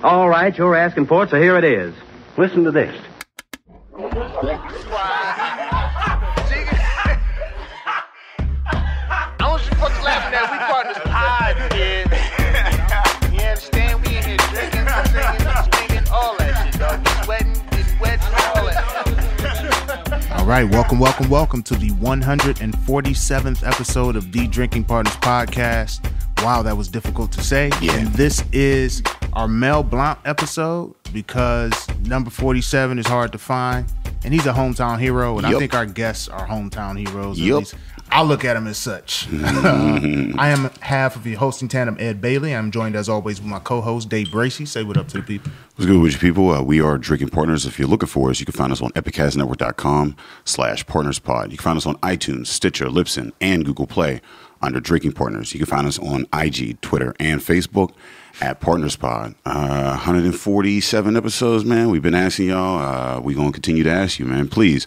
All right, you're asking for it, so here it is. Listen to this. I want you folks laughing at. We partners pod, kid. You understand? We in here drinking, singing, singing, all that shit, dog. You sweating, getting wet, all that. All right, welcome to the 147th episode of the Drinking Partners Podcast. Wow, that was difficult to say. Yeah. And this is our Mel Blanc episode because number 47 is hard to find. And he's a hometown hero. And I think our guests are hometown heroes. At least I look at him as such. I am half of the hosting tandem, Ed Bailey. I'm joined as always with my co-host, Dave Bracey. Say what up to the people. What's good with you people? We are Drinking Partners. If you're looking for us, you can find us on epicastnetwork.com/partnerspod. You can find us on iTunes, Stitcher, Libsyn, and Google Play under Drinking Partners. You can find us on IG, Twitter, and Facebook at PartnersPod. 147 episodes, man. We've been asking y'all. We're going to continue to ask you, man. Please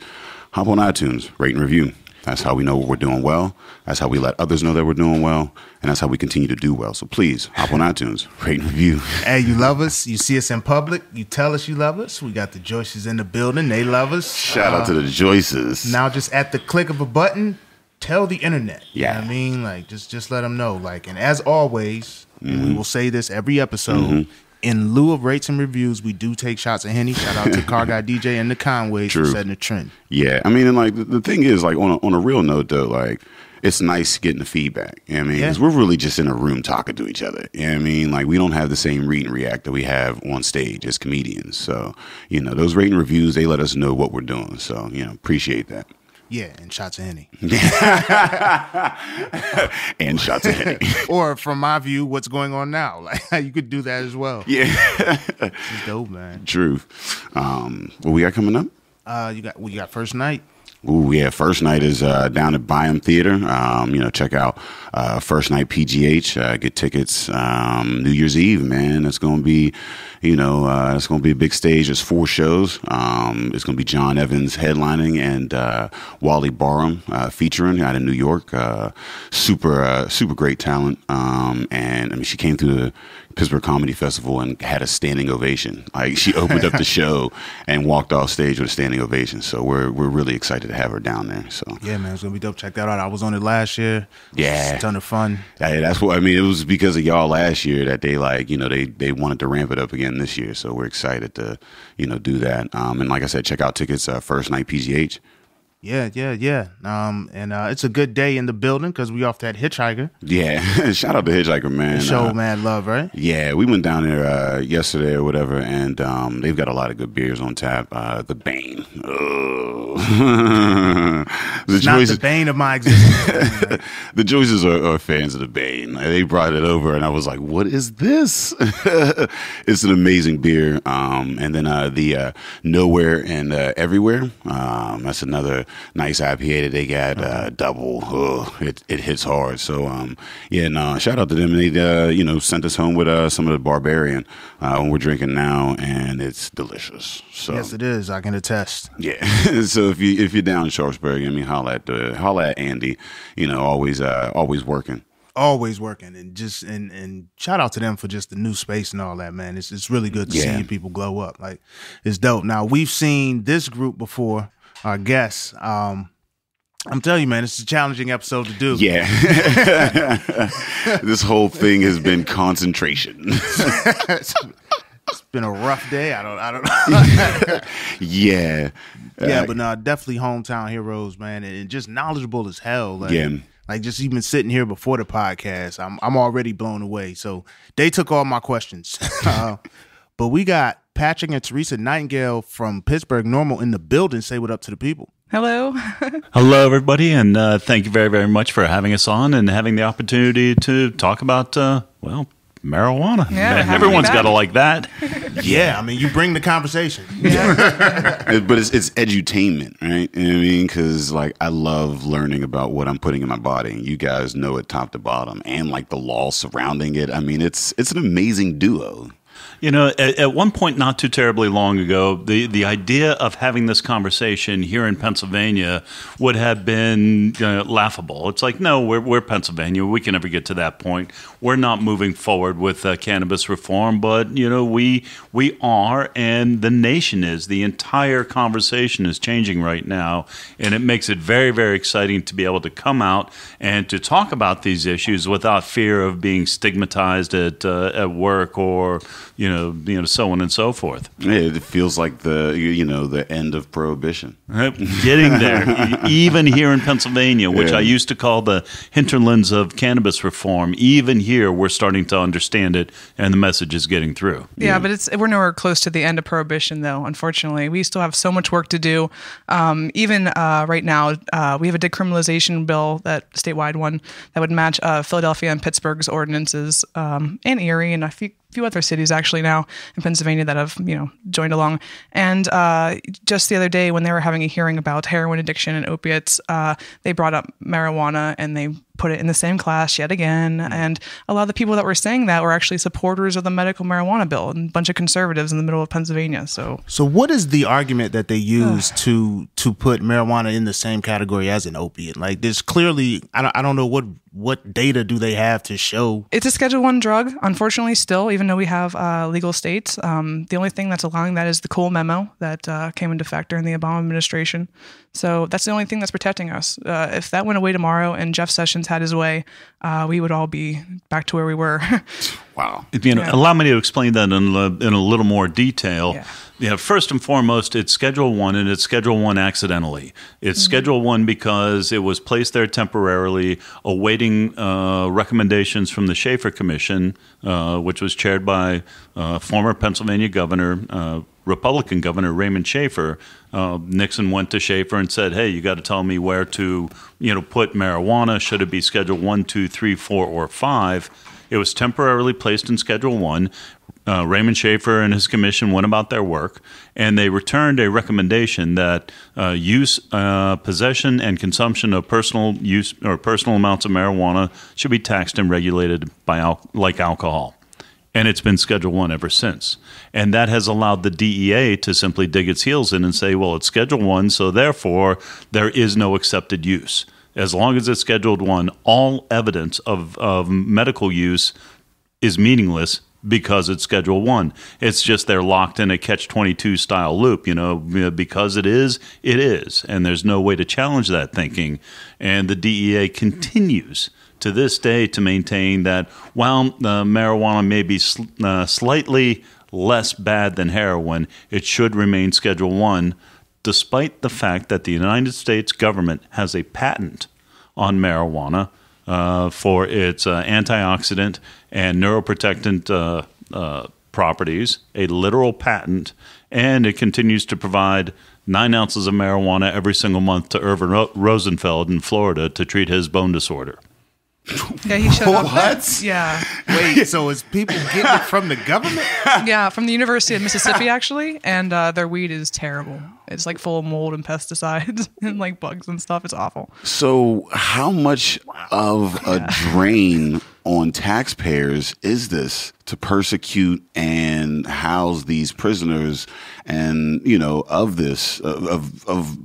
hop on iTunes, rate and review. That's how we know we're doing well. That's how we let others know that we're doing well. And that's how we continue to do well. So please, hop on iTunes, rate and review. Hey, you love us. You see us in public. You tell us you love us. We got the Joyces in the building. They love us. Shout out to the Joyces. Now just at the click of a button, tell the internet. Yeah. You know what I mean? Like, just let them know. Like, and as always, and we will say this every episode, in lieu of rates and reviews, we do take shots at Henny. Shout out to Car Guy DJ and the Conways for setting the trend. Yeah, I mean, and like the thing is, like on a real note though, like it's nice getting the feedback. You know what I mean, because we're really just in a room talking to each other. You know what I mean, like we don't have the same read and react that we have on stage as comedians. So you know, those rating reviews, they let us know what we're doing. So you know, appreciate that. Yeah, and shots of Henny. And shots of Henny. Or from my view, what's going on now? Like you could do that as well. Yeah. It's dope, man. Truth. What we got coming up? We got first night. Ooh, yeah. First night is down at Byam Theater. You know, check out First Night PGH. Get tickets New Year's Eve, man. It's going to be, you know, it's going to be a big stage. There's 4 shows. It's going to be John Evans headlining and Wally Barham featuring out in New York. Super great talent. And I mean, she came through the Pittsburgh Comedy Festival and had a standing ovation. Like she opened up the show and walked off stage with a standing ovation. So we're really excited to have her down there. So yeah, man, it's gonna be dope. Check that out. I was on it last year. Yeah, it's a ton of fun. Yeah, that's what I mean. It was because of y'all last year that they like, you know, they wanted to ramp it up again this year. So we're excited to, you know, do that. And like I said, check out tickets. First Night PGH. Yeah. And it's a good day in the building because we off that Hitchhiker. Yeah, shout out to Hitchhiker, man. Show mad love, right? Yeah, we went down there yesterday or whatever, and they've got a lot of good beers on tap. The Bane. It's not the bane of my existence. The Joyces are fans of the Bane. They brought it over, and I was like, what is this? It's an amazing beer. And then the Nowhere and Everywhere. That's another nice IPA that they got, double. It hits hard. So, shout out to them. They, you know, sent us home with some of the Barbarian when we're drinking now, and it's delicious. So yes, it is. I can attest. Yeah. So if you're down in Sharpsburg, I mean, holla at Andy. You know, always working. Always working, and shout out to them for just the new space and all that, man. It's really good to see people glow up. Like it's dope. Now we've seen this group before. Our guests. I'm telling you, man, it's a challenging episode to do. Yeah. This whole thing has been concentration. It's been a rough day. I don't know. Yeah. Yeah, but no, definitely hometown heroes, man, and just knowledgeable as hell. Like, yeah. Like just even sitting here before the podcast, I'm already blown away. So they took all my questions. But we got Patrick and Teresa Nightingale from Pittsburgh NORML in the building. Say what up to the people. Hello. Hello, everybody, and thank you very, very much for having us on and having the opportunity to talk about, marijuana. Yeah, everyone's got to like that. Yeah, I mean, you bring the conversation. Yeah. But it's edutainment, right? You know what I mean? Because, like, I love learning about what I'm putting in my body. You guys know it top to bottom and, like, the law surrounding it. I mean, it's an amazing duo. You know, at one point not too terribly long ago, the idea of having this conversation here in Pennsylvania would have been laughable. It's like, no, we're Pennsylvania. We can never get to that point. We're not moving forward with cannabis reform, but, we are, and the nation is. The entire conversation is changing right now, and it makes it very, very exciting to be able to come out and to talk about these issues without fear of being stigmatized at work or so on and so forth. It feels like the end of prohibition. Getting there, even here in Pennsylvania, which I used to call the hinterlands of cannabis reform. Even here, we're starting to understand it, and the message is getting through. Yeah, but we're nowhere close to the end of prohibition, though. Unfortunately, we still have so much work to do. Even right now, we have a decriminalization bill, that statewide one, that would match Philadelphia and Pittsburgh's ordinances, and Erie and a few other cities actually now in Pennsylvania that have joined along. And just the other day when they were having a hearing about heroin addiction and opiates, they brought up marijuana and they put it in the same class yet again. And a lot of the people that were saying that were actually supporters of the medical marijuana bill, and a bunch of conservatives in the middle of Pennsylvania. So what is the argument that they use to put marijuana in the same category as an opiate? Like, there's clearly, I don't know what data do they have to show? It's a Schedule I drug, unfortunately, still, even though we have legal states. The only thing that's allowing that is the Cole memo that came into effect during the Obama administration. So that's the only thing that's protecting us. If that went away tomorrow and Jeff Sessions had his way, we would all be back to where we were. Wow. Allow me to explain that in a little more detail. Yeah. First and foremost, it's Schedule I, and it's Schedule I accidentally. It's Schedule I because it was placed there temporarily, awaiting recommendations from the Schaefer Commission, which was chaired by former Pennsylvania governor, Republican Governor Raymond Schaefer. Nixon went to Schaefer and said, hey, you got to tell me where to put marijuana. Should it be Schedule 1, 2, 3, 4, or 5? It was temporarily placed in Schedule I. Raymond Schaefer and his commission went about their work, and they returned a recommendation that use, possession, and consumption of personal use or personal amounts of marijuana should be taxed and regulated like alcohol. And it's been Schedule I ever since. And that has allowed the DEA to simply dig its heels in and say, well, it's Schedule I, so therefore there is no accepted use. As long as it's Scheduled I, all evidence of medical use is meaningless because it's Schedule I. It's just they're locked in a Catch-22 style loop, because it is, and there's no way to challenge that thinking. And the DEA continues to this day to maintain that while marijuana may be slightly less bad than heroin, it should remain Schedule I, despite the fact that the United States government has a patent on marijuana for its antioxidant and neuroprotectant properties, a literal patent, and it continues to provide 9 ounces of marijuana every single month to Irvin Rosenfeld in Florida to treat his bone disorder. Yeah, he showed up. What? Yeah. Wait, so is people getting it from the government? Yeah, from the University of Mississippi, actually, and their weed is terrible. It's like full of mold and pesticides and like bugs and stuff. It's awful. So how much of a drain on taxpayers is this to persecute and house these prisoners and, of this, of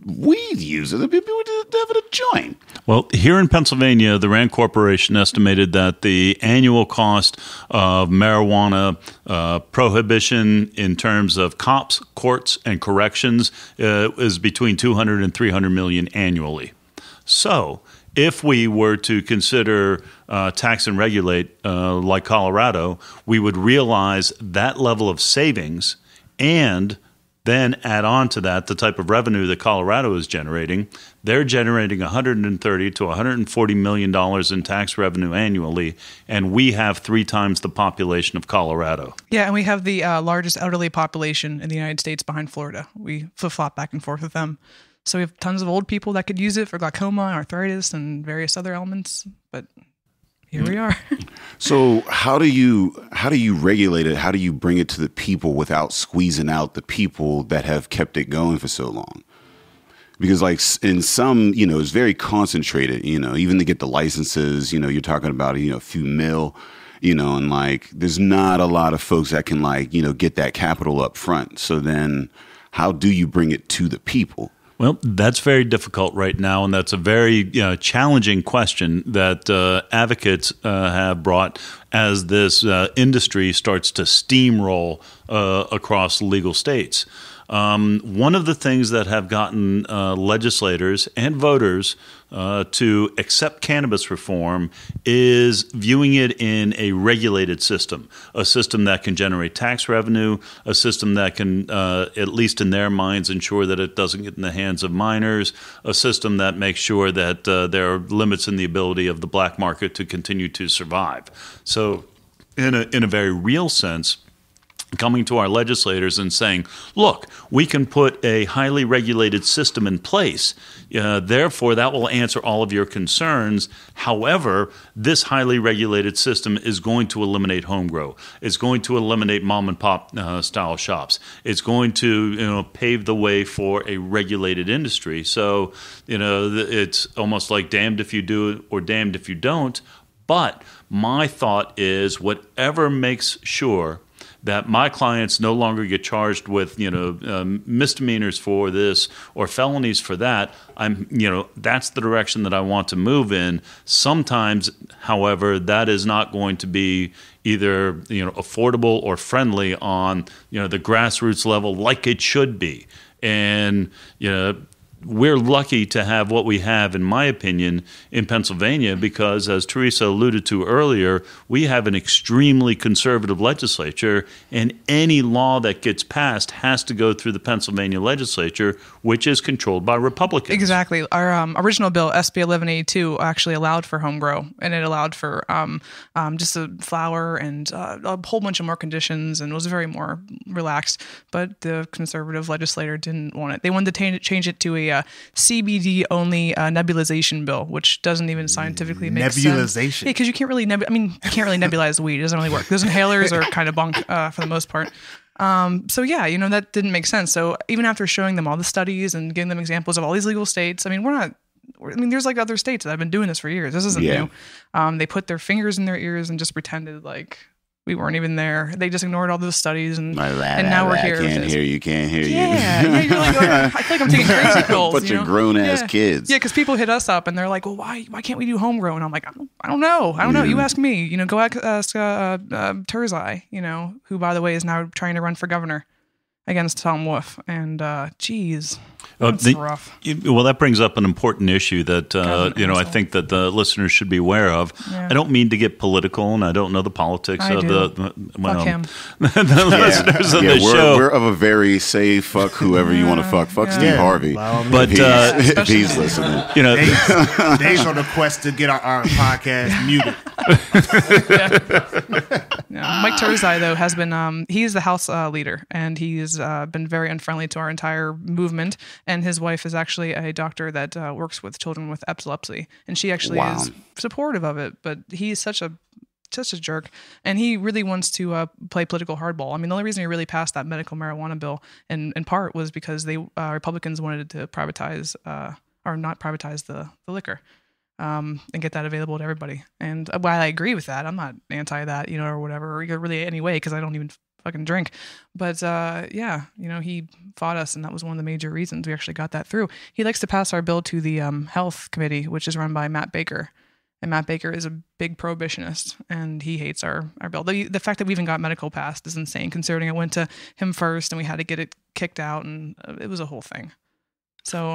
weed users, the people who have a joint? Well, here in Pennsylvania, the Rand Corporation estimated that the annual cost of marijuana prohibition in terms of cops, courts, and corrections is between $200 and $300 million annually. So if we were to consider tax and regulate like Colorado, we would realize that level of savings and then add on to that the type of revenue that Colorado is generating. They're generating $130 to $140 million in tax revenue annually, and we have 3 times the population of Colorado. Yeah, and we have the largest elderly population in the United States behind Florida. We flip-flop back and forth with them. So we have tons of old people that could use it for glaucoma, arthritis, and various other ailments, but here we are. So how do you regulate it? How do you bring it to the people without squeezing out the people that have kept it going for so long? Because like in some, it's very concentrated, even to get the licenses, you're talking about, a few mil. you know, and like there's not a lot of folks that can like, you know, get that capital up front. So then how do you bring it to the people? Well, that's very difficult right now, and that's a very challenging question that advocates have brought as this industry starts to steamroll across legal states. One of the things that have gotten legislators and voters to accept cannabis reform is viewing it in a regulated system, a system that can generate tax revenue, a system that can, at least in their minds, ensure that it doesn't get in the hands of minors, a system that makes sure that there are limits in the ability of the black market to continue to survive. So in a very real sense, coming to our legislators and saying, look, we can put a highly regulated system in place. Therefore, that will answer all of your concerns. However, this highly regulated system is going to eliminate home grow. It's going to eliminate mom and pop style shops. It's going to pave the way for a regulated industry. So, it's almost like damned if you do or damned if you don't. But my thought is whatever makes sure that my clients no longer get charged with, misdemeanors for this or felonies for that. That's the direction that I want to move in. Sometimes, however, that is not going to be either, affordable or friendly on, the grassroots level like it should be. And, we're lucky to have what we have, in my opinion, in Pennsylvania because, as Teresa alluded to earlier, we have an extremely conservative legislature, and any law that gets passed has to go through the Pennsylvania legislature, which is controlled by Republicans. Exactly. Our original bill, SB 1182, actually allowed for home grow, and it allowed for just a flower and a whole bunch of more conditions, and was very more relaxed. But the conservative legislator didn't want it. They wanted to change it to a CBD only nebulization bill, which doesn't even scientifically make sense. Nebulization. Yeah, because you can't really nebulize weed. It doesn't really work. Those inhalers are kind of bunk for the most part. That didn't make sense. So even after showing them all the studies and giving them examples of all these legal states, there's like other states that have been doing this for years. This isn't new. They put their fingers in their ears and just pretended like we weren't even there. They just ignored all those studies, and now we're here. Can't hear you. Yeah, you're like, I feel like I'm taking crazy pills. Bunch of grown ass kids. Yeah, because people hit us up and they're like, "Well, why can't we do homegrown?" And I'm like, I don't know. You ask me. Go ask Turzai, who by the way is now trying to run for governor against Tom Wolf. And geez. That's rough. Well, that brings up an important issue that I think that the listeners should be aware of. Yeah. I don't mean to get political, and I don't know the politics of the listeners of the show. We're of a very safe fuck whoever you want to fuck. Fuck Steve Harvey, but if he's listening. Dave's on the quest to get our podcast muted. Mike Turzai, though, has been he's the House leader, and he's been very unfriendly to our entire movement. And his wife is actually a doctor that works with children with epilepsy, and she actually is supportive of it. But he's such a jerk, and he really wants to play political hardball. I mean, the only reason he really passed that medical marijuana bill, in part, was because they Republicans wanted to privatize or not privatize the liquor. And get that available to everybody. And while I agree with that, I'm not anti that, or whatever, or really anyway, because I don't even fucking drink. But he fought us, and that was one of the major reasons we actually got that through. He likes to pass our bill to the health committee, which is run by Matt Baker. And Matt Baker is a big prohibitionist, and he hates our bill. The fact that we even got medical passed is insane, considering it went to him first, and we had to get it kicked out, and it was a whole thing. So,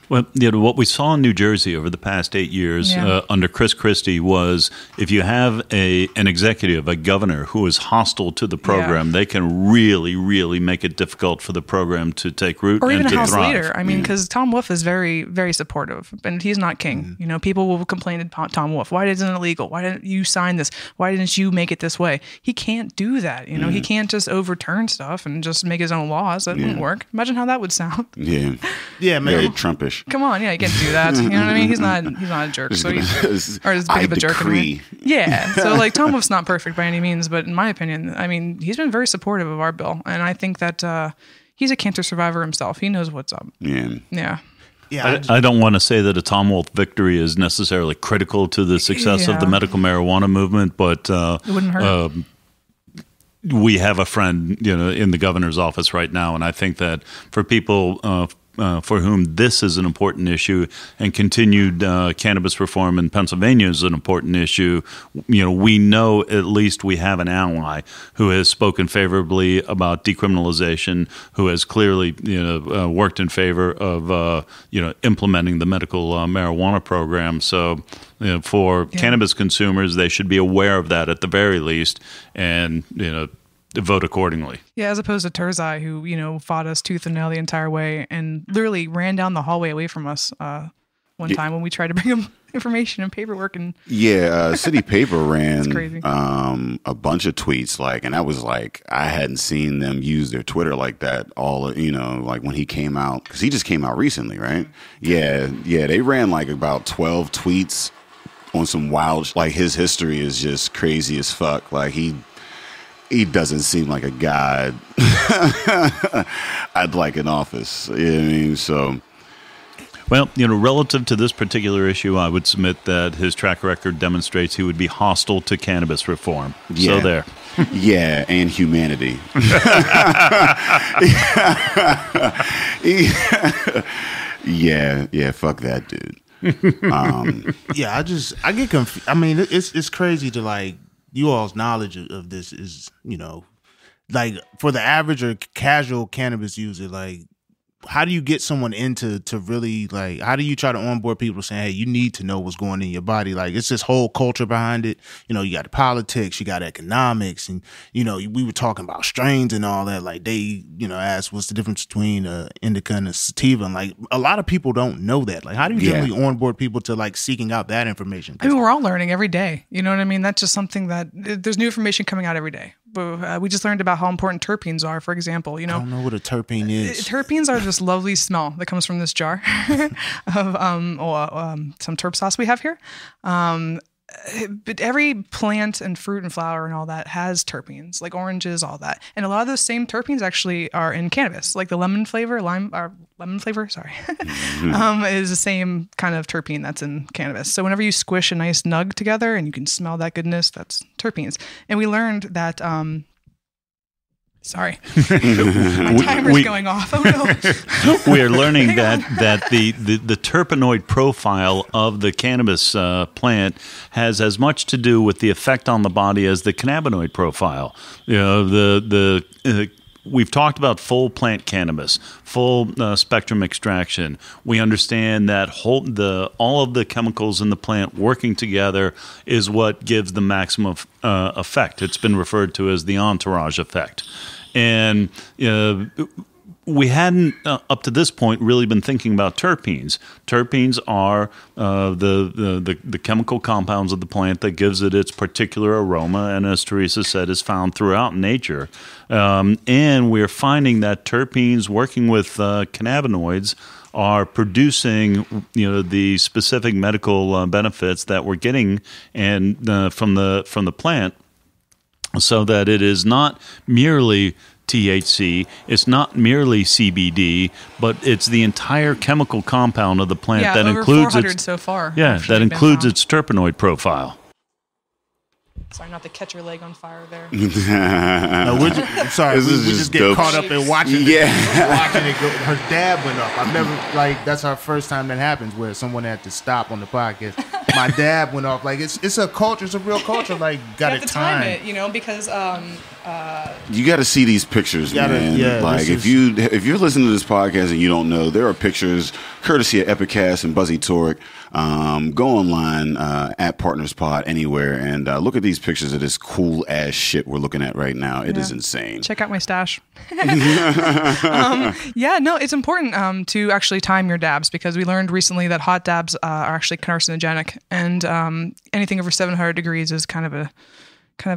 what we saw in New Jersey over the past 8 years under Chris Christie was if you have an executive, a governor who is hostile to the program, they can really, really make it difficult for the program to take root or and even to a House thrive. Leader. Because Tom Wolf is very, very supportive, and he's not king. People will complain to Tom Wolf, why isn't it illegal? Why didn't you sign this? Why didn't you make it this way? He can't do that. He can't just overturn stuff and just make his own laws. That wouldn't work. Imagine how that would sound. Yeah, man. Very Trumpish. Come on, you can't do that. You know what I mean? He's not a jerk. So he's or as big of a jerk. Yeah. So Tom Wolf's not perfect by any means, but in my opinion, he's been very supportive of our bill, and I think that he's a cancer survivor himself. He knows what's up. Yeah. Yeah. Yeah, I don't want to say that a Tom Wolf victory is necessarily critical to the success of the medical marijuana movement, but it wouldn't hurt. We have a friend, in the governor's office right now, and I think that for people for whom this is an important issue and continued cannabis reform in Pennsylvania is an important issue, we know at least we have an ally who has spoken favorably about decriminalization, who has clearly worked in favor of implementing the medical marijuana program. So for cannabis consumers, they should be aware of that at the very least, and vote accordingly. Yeah, as opposed to Turzai, who fought us tooth and nail the entire way and literally ran down the hallway away from us one time when we tried to bring him information and paperwork. And City Paper ran crazy. A bunch of tweets, and I was like, I hadn't seen them use their Twitter like that like when he came out, because he just came out recently, right? Yeah, they ran about 12 tweets on some wild, his history is just crazy as fuck. He doesn't seem like a guy I'd like in office. You know what I mean? So, well, relative to this particular issue, I would submit that his track record demonstrates he would be hostile to cannabis reform. Yeah. So there. Yeah, and humanity. Yeah, fuck that dude. I get confused. I mean, it's crazy to you all's knowledge of this is, for the average or casual cannabis user, how do you get someone into to really how do you try to onboard people saying, hey, you need to know what's going in your body? It's this whole culture behind it. You got the politics, you got economics, and we were talking about strains and all that. They asked what's the difference between indica and a sativa, and a lot of people don't know that. How do you generally onboard people to seeking out that information? I mean, we're all learning every day. You know what I mean? That's just something that there's new information coming out every day. We just learned about how important terpenes are, for example. I don't know what a terpene is. Terpenes are this lovely smell that comes from this jar of some terp sauce we have here. But every plant and fruit and flower and all that has terpenes, like oranges, all that. And a lot of those same terpenes actually are in cannabis, like the lemon flavor, is the same kind of terpene that's in cannabis. So whenever you squish a nice nug together and you can smell that goodness, that's terpenes. And we learned that sorry. My timer's going off. Oh no. We are learning that the terpenoid profile of the cannabis plant has as much to do with the effect on the body as the cannabinoid profile. We've talked about full plant cannabis, full spectrum extraction. We understand that all of the chemicals in the plant working together is what gives the maximum effect. It's been referred to as the entourage effect. And we hadn't, up to this point, really been thinking about terpenes. Terpenes are the chemical compounds of the plant that gives it its particular aroma, and as Teresa said, is found throughout nature. And we're finding that terpenes working with cannabinoids are producing, the specific medical benefits that we're getting and from the plant, so that it is not merely THC, it's not merely CBD, but it's the entire chemical compound of the plant that over includes 400 so far. Yeah, that includes its terpenoid profile. Sorry, not to catch your leg on fire there. I'm sorry. We just get dope. Caught up in watching watching it go. Her dab went up. I've never, that's our first time that happens where someone had to stop on the podcast. My dab went off. It's a culture. It's a real culture. Got to time it, because you got to see these pictures, man. Yeah, if you're listening to this podcast and you don't know, there are pictures courtesy of Epicast and Buzzy Torque. Go online at Partners Pod anywhere and look at these pictures of this cool ass shit we're looking at right now. It is insane. Check out my stash. It's important to actually time your dabs, because we learned recently that hot dabs are actually carcinogenic, and anything over 700 degrees is kind of a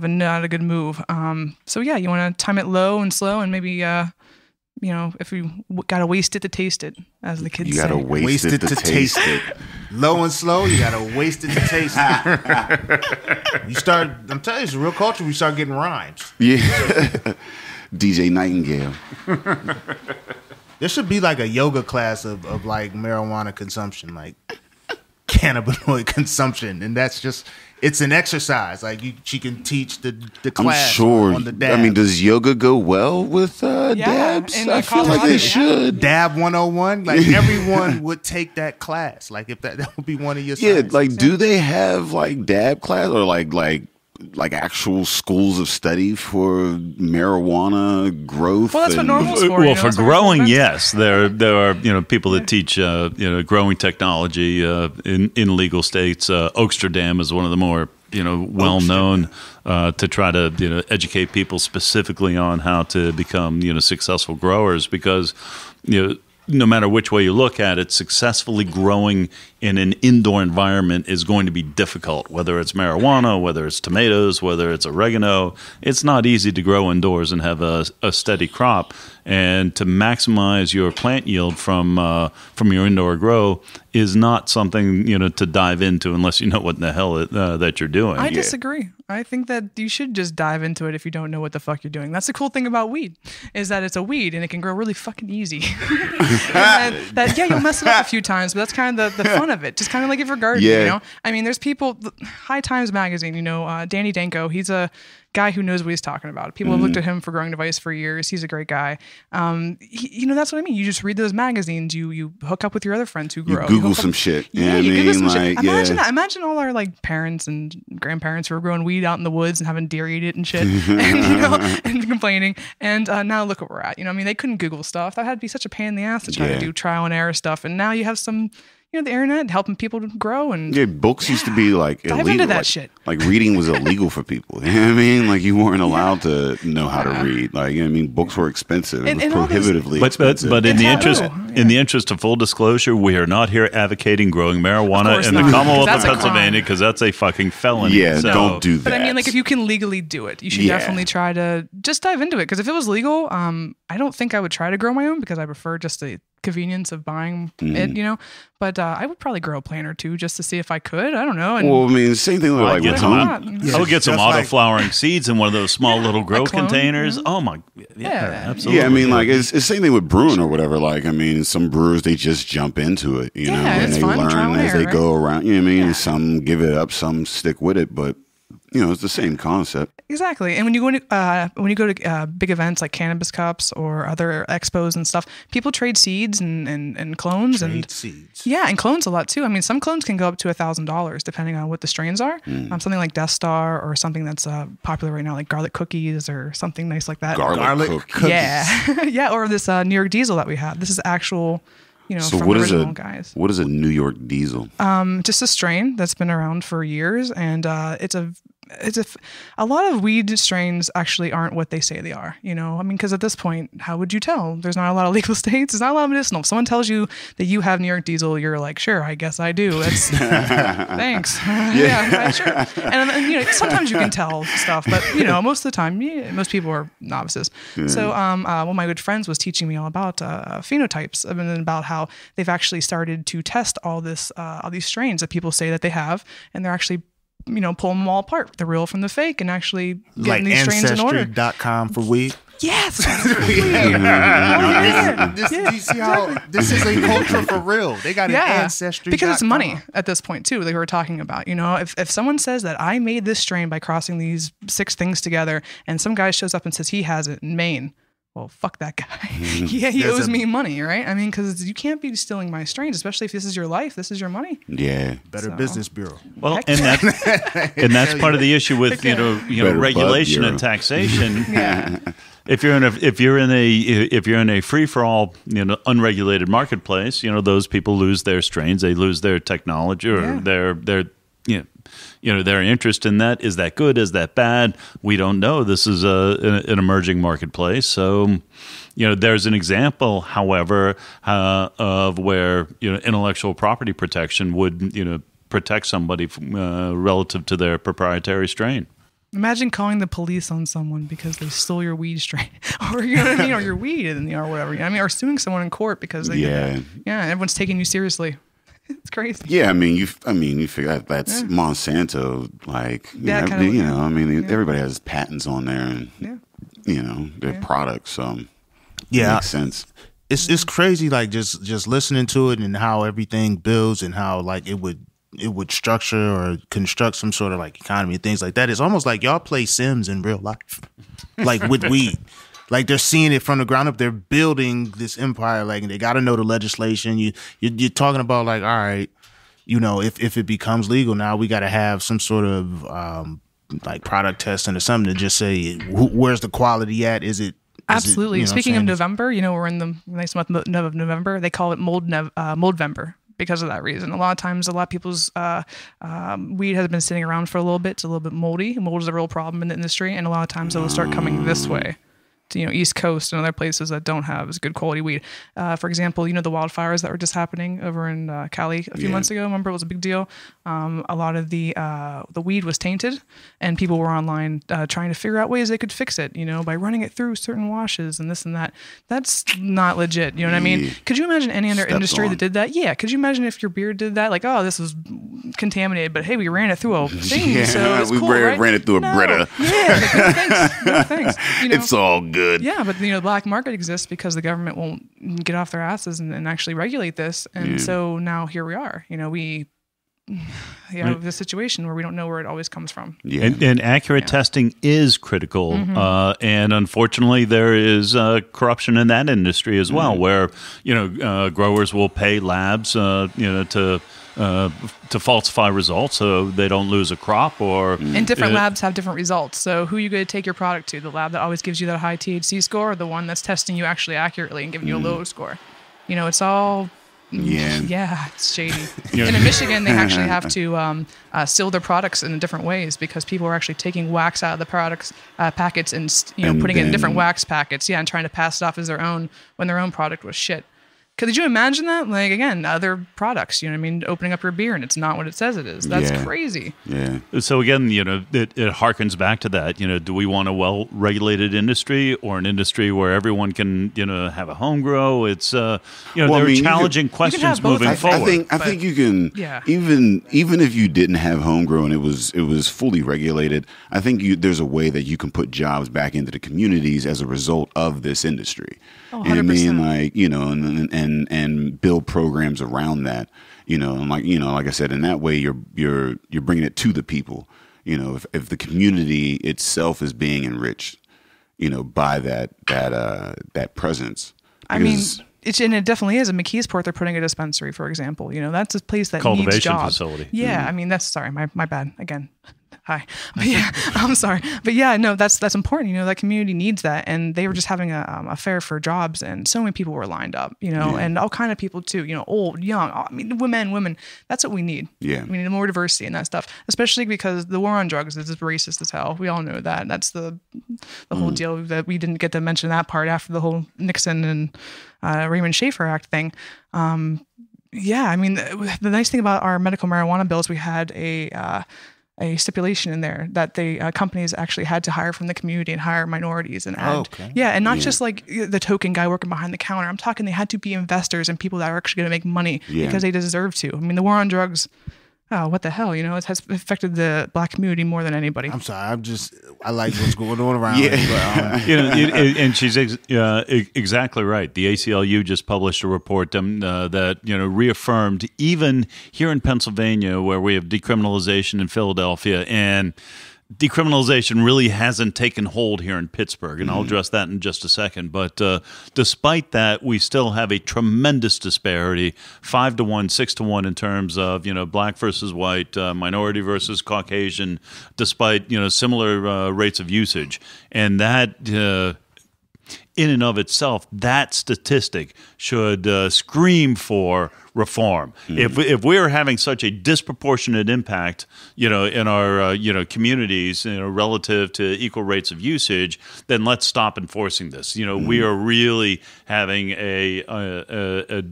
not a good move. You want to time it low and slow, and maybe if you gotta waste it to taste it, as the kids say. You gotta waste it to taste it. Low and slow, you gotta waste it to taste it. I'm telling you, it's a real culture. We start getting rhymes. Yeah. DJ Nightingale. There should be like a yoga class of like marijuana consumption, like cannabinoid consumption, and that's just it's an exercise. Like she can teach the class. I'm sure. On the dabs. I mean, does yoga go well with dabs? I feel like they should. Dab 101. Like everyone would take that class. Like if that would be one of your sciences. Like do they have like dab class or like actual schools of study for marijuana growth? Well, that's what NORML's for. Well, for growing, yes, there are people that teach growing technology in legal states. Oaksterdam is one of the more well known to try to educate people specifically on how to become successful growers, because no matter which way you look at it, successfully growing in an indoor environment is going to be difficult, whether it's marijuana, whether it's tomatoes, whether it's oregano. It's not easy to grow indoors and have a steady crop. And to maximize your plant yield from your indoor grow is not something to dive into unless you know what in the hell that you're doing. I disagree. I think that you should just dive into it if you don't know what the fuck you're doing. That's the cool thing about weed, is that it's a weed and it can grow really fucking easy. You'll mess it up a few times, but that's kind of the fun of it. Just kind of like if you're gardening, I mean, there's people, High Times Magazine, Danny Danko, he's a guy who knows what he's talking about. People have looked at him for Growing Device for years. He's a great guy. That's what I mean. You just read those magazines. You hook up with your other friends who grow. You Google some shit. Yeah, you Google some shit. Imagine all our like parents and grandparents who are growing weed out in the woods and having deer eat it and shit, and complaining. And now look where we're at. They couldn't Google stuff. That had to be such a pain in the ass to try to do trial and error stuff. And now you have some. The internet helping people to grow and books used to be like dive illegal. Into that shit. Like reading was illegal for people. You know what I mean? Like you weren't allowed to know how to read. Like books were expensive. It was prohibitively expensive. But in the interest of full disclosure, we are not here advocating growing marijuana in the Commonwealth of Pennsylvania because that's a fucking felony. Yeah, don't do that. But I mean, like if you can legally do it, you should definitely try to just dive into it. Because if it was legal, I don't think I would try to grow my own because I prefer just the convenience of buying it, But I would probably grow a plant or two just to see if I could. I don't know. And well, I mean, same thing with like with I would get some auto-flowering seeds in one of those small little grow containers. Oh my, absolutely. Yeah, I mean, like it's the same thing with brewing or whatever. Like, I mean, some brewers they just jump into it, and they learn as they go around. You know what I mean? And some give it up, some stick with it, but. It's the same concept. Exactly. And when you go to big events like Cannabis Cups or other expos and stuff, people trade seeds and clones seeds. Yeah, and clones a lot too. I mean, some clones can go up to $1,000 depending on what the strains are. Something like Death Star or something that's popular right now, like garlic cookies or something nice like that. Garlic cookies. Yeah, yeah. Or this New York Diesel that we have. This is actual. So from what original guys. What is a New York Diesel? Just a strain that's been around for years, and it's a lot of weed strains actually aren't what they say they are. I mean, because at this point, how would you tell? There's not a lot of legal states. There's not a lot of medicinal. If someone tells you that you have New York Diesel, you're like, sure, I guess I do. That's thanks. Yeah, sure. And sometimes you can tell stuff, but most of the time, most people are novices. So one of my good friends was teaching me all about phenotypes and about how they've actually started to test all these strains that people say that they have, and they're actually pulling them all apart, the real from the fake, and actually getting like these strains in order. Ancestry.com for weed. Yes. This is a culture for real. They got an Ancestry.com. Because it's money at this point too, like we were talking about. If someone says that I made this strain by crossing these 6 things together, and some guy shows up and says he has it in Maine, well, fuck that guy. He owes me money, right? I mean, because you can't be stealing my strains, especially if this is your life, this is your money. Yeah, Better Business Bureau. Well, and that's part of the issue with regulation and taxation. If you're in a free for all unregulated marketplace, those people lose their strains, they lose their technology or their interest in that. Is that good? Is that bad? We don't know. This is an emerging marketplace. So, there's an example, however, of where intellectual property protection would protect somebody from, relative to their proprietary strain. Imagine calling the police on someone because they stole your weed strain, or or your weed, or whatever. Or suing someone in court because they did that. Everyone's taking you seriously. It's crazy. Yeah, I mean, you figure that's Monsanto. Like, everybody has patents on there, and their products. So, makes sense. It's crazy, like just listening to it and how everything builds and how like it would structure or construct some sort of like economy and things like that. It's almost like y'all play Sims in real life, like with weed. Like they're seeing it from the ground up. They're building this empire. Like they got to know the legislation. You're talking about like, all right, you know, if it becomes legal now, we got to have some sort of like product testing or something to just say where's the quality at? Is it absolutely? You know Speaking of November, you know, we're in the nice month of November. They call it Moldvember. Because of that reason, a lot of people's weed has been sitting around for a little bit. It's a little bit moldy. Mold is a real problem in the industry, and a lot of times it'll start coming this way to, you know, East Coast and other places that don't have as good quality weed. For example, you know, the wildfires that were just happening over in Cali a few months ago. Remember, it was a big deal. A lot of the weed was tainted, and people were online trying to figure out ways they could fix it, you know, by running it through certain washes and this and that. That's not legit. You know what I mean? Could you imagine any other industry that did that? Yeah. Could you imagine if your beer did that? Like, oh, this was contaminated, but hey, we ran it through a thing. So it's cool, right? ran it through a Brita. Yeah. No thanks. You know? It's all good. Yeah, but you know, the black market exists because the government won't get off their asses and actually regulate this, and so now here we are. You know, we have this situation where we don't know where it always comes from. Yeah. And accurate testing is critical, and unfortunately, there is corruption in that industry as well, where you know growers will pay labs, you know, to falsify results so they don't lose a crop, or and different labs have different results. So who are you going to take your product to? The lab that always gives you that high THC score, or the one that's testing you actually accurately and giving you a low score? You know, it's all it's shady. And in Michigan, they actually have to seal their products in different ways because people are actually taking wax out of the products packets and putting it in different wax packets, and trying to pass it off as their own when their own product was shit. Could you imagine that? Like, again, other products, you know what I mean? Opening up your beer and it's not what it says it is. That's crazy. Yeah. So again, you know, it harkens back to that. You know, do we want a well-regulated industry or an industry where everyone can, you know, have a home grow? It's, you know, there are challenging questions moving forward. I think you can, even if you didn't have home grow and it was fully regulated, I think there's a way that you can put jobs back into the communities as a result of this industry. Oh, 100%. You know what I mean? Like, you know, and build programs around that, you know, and like I said, in that way you're bringing it to the people, you know, if the community itself is being enriched, you know, by that presence. I mean, it definitely is. In McKeesport, they're putting a dispensary, for example. You know, that's a place that cultivation needs jobs. Facility. Yeah, I mean, my bad again. Hi. But yeah, I'm sorry. But yeah, no, that's important. You know, that community needs that. And they were just having a fair for jobs, and so many people were lined up, you know, and all kind of people too, you know, old, young, I mean, women. That's what we need. Yeah. We need more diversity in that stuff, especially because the war on drugs is racist as hell. We all know that. That's the whole deal that we didn't get to mention that part after the whole Nixon and Raymond Schaefer Act thing. Yeah, I mean, the nice thing about our medical marijuana bills, we had a stipulation in there that the companies actually had to hire from the community and hire minorities and add, and not just like the token guy working behind the counter. I'm talking they had to be investors and people that are actually going to make money because they deserve to. I mean, the war on drugs, what the hell, you know, it has affected the black community more than anybody. I'm sorry, I like what's going on around here. But, you know, and she's exactly right. The ACLU just published a report that, you know, reaffirmed, even here in Pennsylvania, where we have decriminalization in Philadelphia, and decriminalization really hasn't taken hold here in Pittsburgh, and I'll address that in just a second. But despite that, we still have a tremendous disparity, 5-1, 6-1 in terms of, you know, black versus white, minority versus Caucasian, despite, you know, similar rates of usage. And that in and of itself, that statistic should scream for reform. If we're having such a disproportionate impact, you know, in our you know, communities, you know, relative to equal rates of usage, then let's stop enforcing this. You know, we are really having a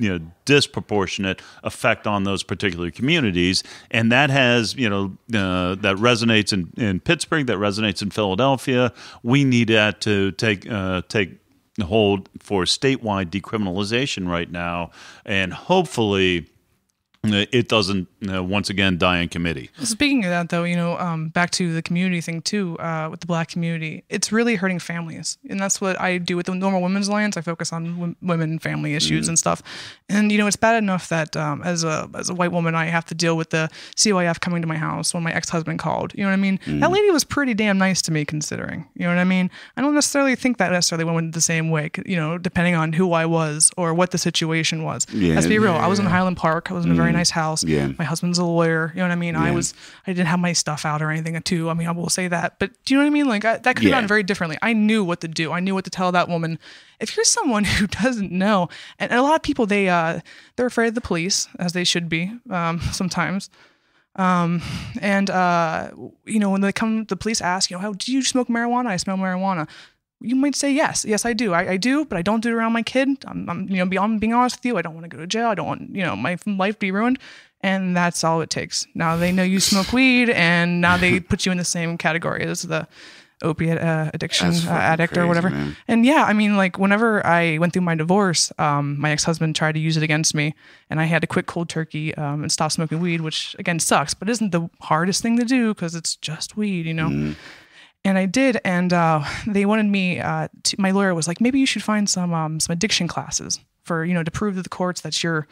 you know, disproportionate effect on those particular communities, and that has, you know, that resonates in Pittsburgh, that resonates in Philadelphia. We need that to take hold for statewide decriminalization right now, and hopefully it doesn't once again die in committee. Speaking of that, though, back to the community thing too, with the Black community, it's really hurting families, and that's what I do with the Normal Women's Alliance. I focus on women and family issues and stuff, and it's bad enough that as a white woman, I have to deal with the CYF coming to my house when my ex-husband called. You know what I mean? That lady was pretty damn nice to me, considering. You know what I mean? I don't necessarily think that necessarily went the same way, depending on who I was or what the situation was. Let's be real. I was in Highland Park. I was in a very nice house. Yeah. My husband's a lawyer. You know what I mean? I didn't have my stuff out or anything too. I mean, I will say that. But do you know what I mean? Like that could have gone very differently. I knew what to do. I knew what to tell that woman. If you're someone who doesn't know, and a lot of people, they're afraid of the police, as they should be sometimes. When they come, the police ask, how do you smoke marijuana? I smell marijuana. You might say yes. Yes, I do. I do, but I don't do it around my kid. I'm being honest with you. I don't want to go to jail. I don't want, my life be ruined. And that's all it takes. Now they know you smoke weed, and now they put you in the same category as the opiate addiction addict crazy, or whatever. Man. And whenever I went through my divorce, my ex-husband tried to use it against me, and I had to quit cold turkey and stop smoking weed, which again sucks, but isn't the hardest thing to do because it's just weed, And I did, and they wanted me. My lawyer was like, maybe you should find some addiction classes for to prove to the courts that you're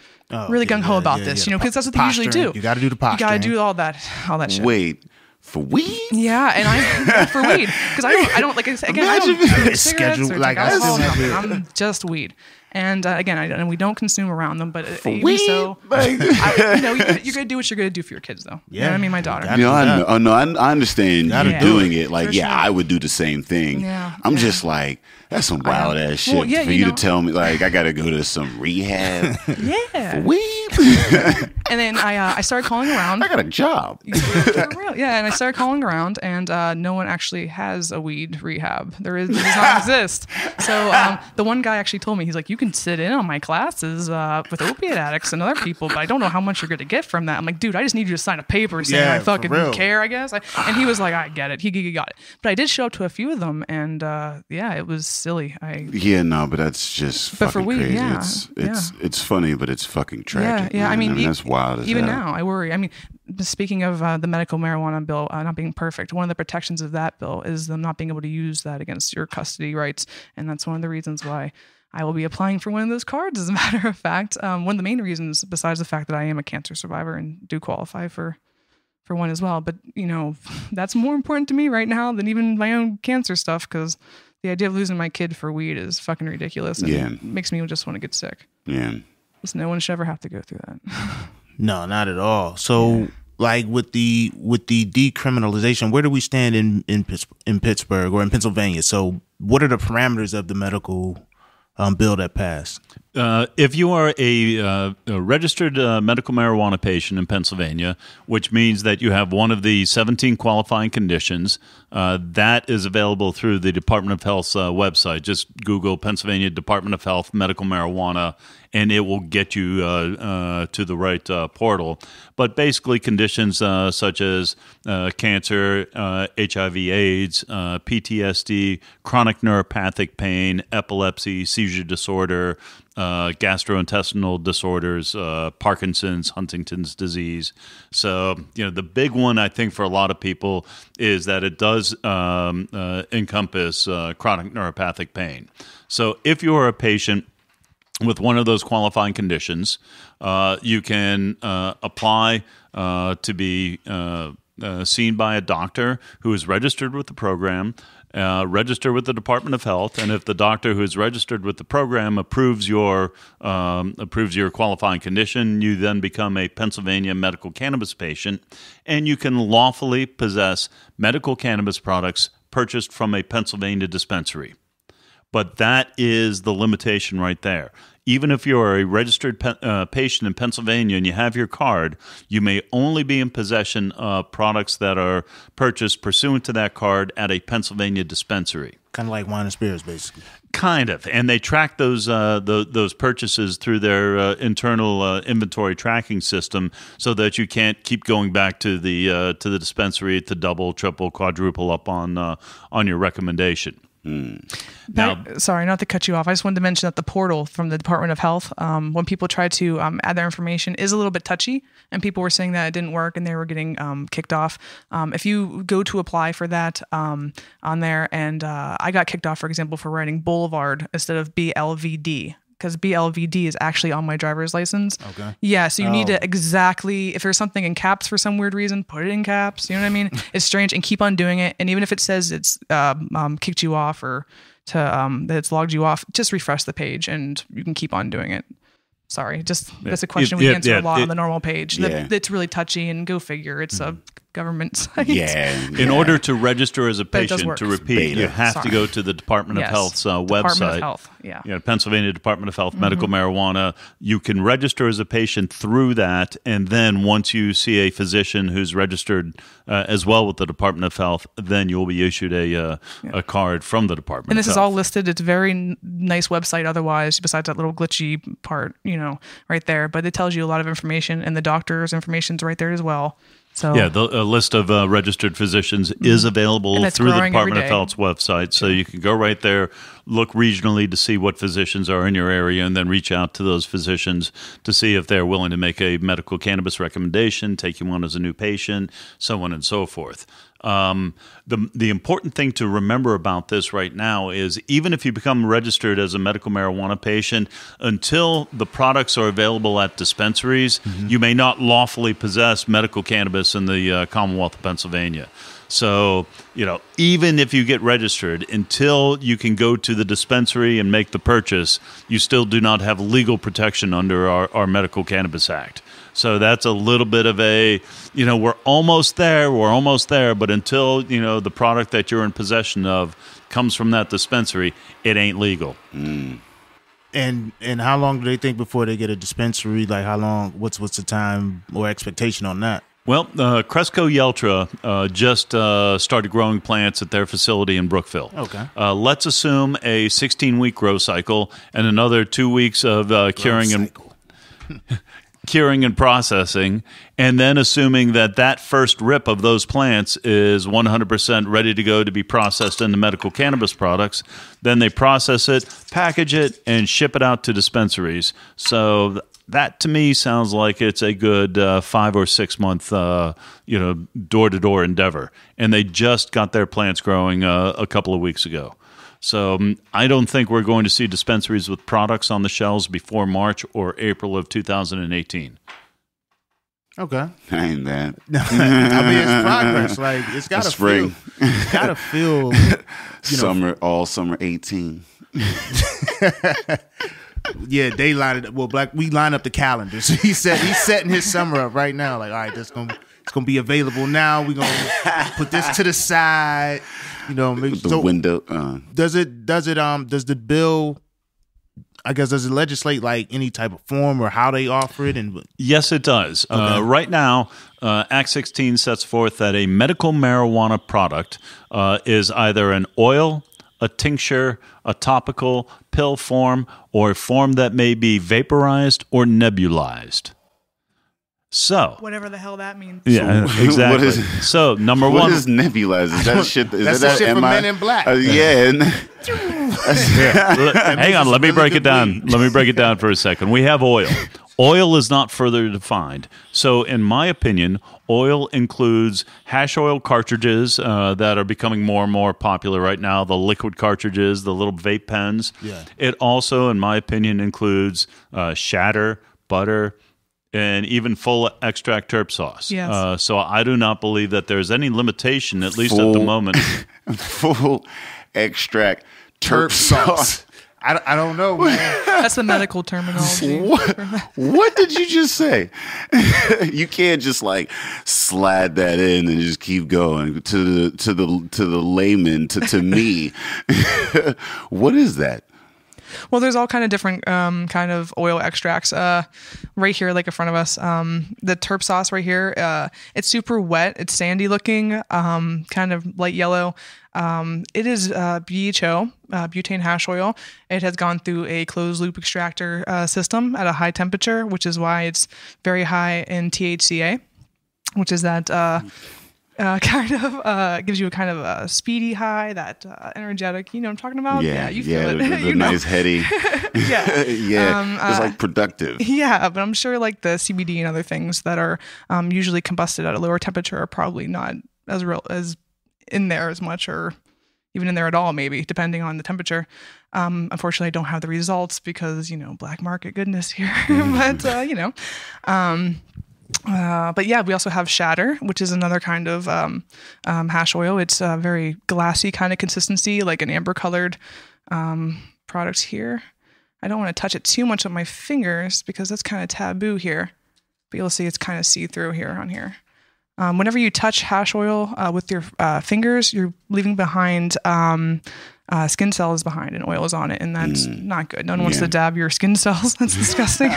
really gung ho about this, because that's what they usually do. You got to do the posturing. You got to do all that shit. Wait. For weed? Yeah, and I for weed because I don't like I said again. I don't smoke cigarettes or take alcohol. I'm just weed. And again, we don't consume around them, but even so, you're gonna do what you're gonna do for your kids, though. Yeah, you know what I mean, my daughter. I understand you doing it. Like, sure. I would do the same thing. Yeah, I'm just like, that's some wild ass shit for you to tell me. Like, I gotta go to some rehab. Yeah, for weed. And then I started calling around. I got a job. For real. Yeah, and I started calling around, and no one actually has a weed rehab. It does not exist. So the one guy actually told me, he's like, you can sit in on my classes with opiate addicts and other people, but I don't know how much you're going to get from that. I'm like, dude, I just need you to sign a paper saying I fucking care, I guess. And he was like, I get it. He got it. But I did show up to a few of them, and it was silly. But that's just but fucking for weed, crazy. It's funny, but it's fucking tragic. Yeah. I mean that's wild as even hell. now, I worry. I mean, speaking of the medical marijuana bill not being perfect, one of the protections of that bill is them not being able to use that against your custody rights, and that's one of the reasons why I will be applying for one of those cards, as a matter of fact. One of the main reasons, besides the fact that I am a cancer survivor and do qualify for one as well. But, that's more important to me right now than even my own cancer stuff, because the idea of losing my kid for weed is fucking ridiculous. And it makes me just want to get sick. Yeah. Because no one should ever have to go through that. No, not at all. So, like with the decriminalization, where do we stand in Pittsburgh or in Pennsylvania? So, what are the parameters of the medical bill that passed? If you are a registered medical marijuana patient in Pennsylvania, which means that you have one of the 17 qualifying conditions, that is available through the Department of Health's website. Just Google Pennsylvania Department of Health medical marijuana, and it will get you to the right portal. But basically conditions such as cancer, HIV/AIDS, PTSD, chronic neuropathic pain, epilepsy, seizure disorder, gastrointestinal disorders, Parkinson's, Huntington's disease. So, the big one, I think, for a lot of people is that it does encompass chronic neuropathic pain. So if you are a patient with one of those qualifying conditions, you can apply to be seen by a doctor who is registered with the program, register with the Department of Health, and if the doctor who is registered with the program approves your qualifying condition, you then become a Pennsylvania medical cannabis patient, and you can lawfully possess medical cannabis products purchased from a Pennsylvania dispensary. But that is the limitation right there. Even if you're a registered patient in Pennsylvania and you have your card, you may only be in possession of products that are purchased pursuant to that card at a Pennsylvania dispensary. Kind of like wine and spirits, basically. Kind of, and they track those purchases through their internal inventory tracking system, so that you can't keep going back to the dispensary to double, triple, quadruple up on your recommendation. Now, sorry, not to cut you off. I just wanted to mention that the portal from the Department of Health, when people try to add their information, is a little bit touchy, and people were saying that it didn't work and they were getting kicked off. If you go to apply for that on there, and I got kicked off, for example, for writing Boulevard instead of BLVD. Because BLVD is actually on my driver's license. Okay. Yeah, so you need to exactly, if there's something in caps for some weird reason, put it in caps. You know what I mean? It's strange, and keep on doing it. And even if it says it's kicked you off or that it's logged you off, just refresh the page and you can keep on doing it. Sorry, that's a question we answer a lot on the NORML page. It's really touchy, and go figure. It's a government site. In order to register as a patient, to repeat, you have to go to the Department of Health's website. Department of Health, Pennsylvania Department of Health, medical marijuana. You can register as a patient through that, and then once you see a physician who's registered as well with the Department of Health, then you'll be issued a card from the Department and of Health. This is all listed. It's a very nice website otherwise, besides that little glitchy part, right there. But it tells you a lot of information, and the doctor's information's right there as well. So the list of registered physicians is available through the Department of Health's website. So you can go right there, look regionally to see what physicians are in your area, and then reach out to those physicians to see if they're willing to make a medical cannabis recommendation, take you on as a new patient, so on and so forth. The important thing to remember about this right now is even if you become registered as a medical marijuana patient, until the products are available at dispensaries, you may not lawfully possess medical cannabis in the Commonwealth of Pennsylvania. So, even if you get registered, until you can go to the dispensary and make the purchase, you still do not have legal protection under our Medical Cannabis Act. So that's a little bit of a, we're almost there, but until, the product that you're in possession of comes from that dispensary, it ain't legal. And how long do they think before they get a dispensary? Like how long, what's the time or expectation on that? Well, Cresco Yeltra just started growing plants at their facility in Brookville. Okay. Let's assume a 16-week grow cycle and another 2 weeks of curing and processing, and then assuming that first rip of those plants is 100% ready to go to be processed into medical cannabis products, then they process it, package it, and ship it out to dispensaries. So that to me sounds like it's a good 5 or 6 month, door-to-door endeavor. And they just got their plants growing a couple of weeks ago. So I don't think we're going to see dispensaries with products on the shelves before March or April of 2018. Okay. Ain't that. I mean, it's progress. Like it's got to spring. It's got to feel. Summer, all summer 18. Yeah, they line it up. Well, we line up the calendars. So he's setting his summer up right now. Like, all right, it's gonna be available now. We're gonna put this to the side. The window. Does the bill? I guess does it legislate like any type of form or how they offer it? And yes, it does. Okay. Right now, Act 16 sets forth that a medical marijuana product is either an oil, a tincture, a topical, pill form, or a form that may be vaporized or nebulized. So whatever the hell that means. Yeah, exactly. So number one, what is nebulized? Is that shit? That's the shit from Men in Black. Hang on, let me break it down. Let me break it down for a second. We have oil. Oil is not further defined. So in my opinion, oil includes hash oil cartridges that are becoming more and more popular right now, the liquid cartridges, the little vape pens. Yeah. It also, in my opinion, includes shatter, butter, and even full extract terp sauce. Yes. So I do not believe that there's any limitation, at least at the moment. Full extract terp sauce. I don't know, man. That's the medical terminology. What did you just say? You can't just like slide that in and just keep going to the layman to me. What is that? Well, there's all kind of different kind of oil extracts right here, like in front of us. The terp sauce right here, it's super wet. It's sandy looking, kind of light yellow. It is BHO, butane hash oil. It has gone through a closed loop extractor system at a high temperature, which is why it's very high in THCA, which is that Gives you a kind of a speedy high, that energetic. You know what I'm talking about? Yeah, you feel it. The nice heady. Yeah, it's like productive. Yeah, but I'm sure like the CBD and other things that are usually combusted at a lower temperature are probably not as in there as much, or even in there at all, maybe depending on the temperature. Unfortunately, I don't have the results because black market goodness here, but but yeah, we also have Shatter, which is another kind of hash oil. It's a very glassy kind of consistency, like an amber colored product here. I don't want to touch it too much with my fingers because that's kind of taboo here, but you'll see it's kind of see-through here on here. Whenever you touch hash oil with your fingers, you're leaving behind skin cells behind, and oil is on it, and that's not good. No one wants to dab your skin cells. That's disgusting.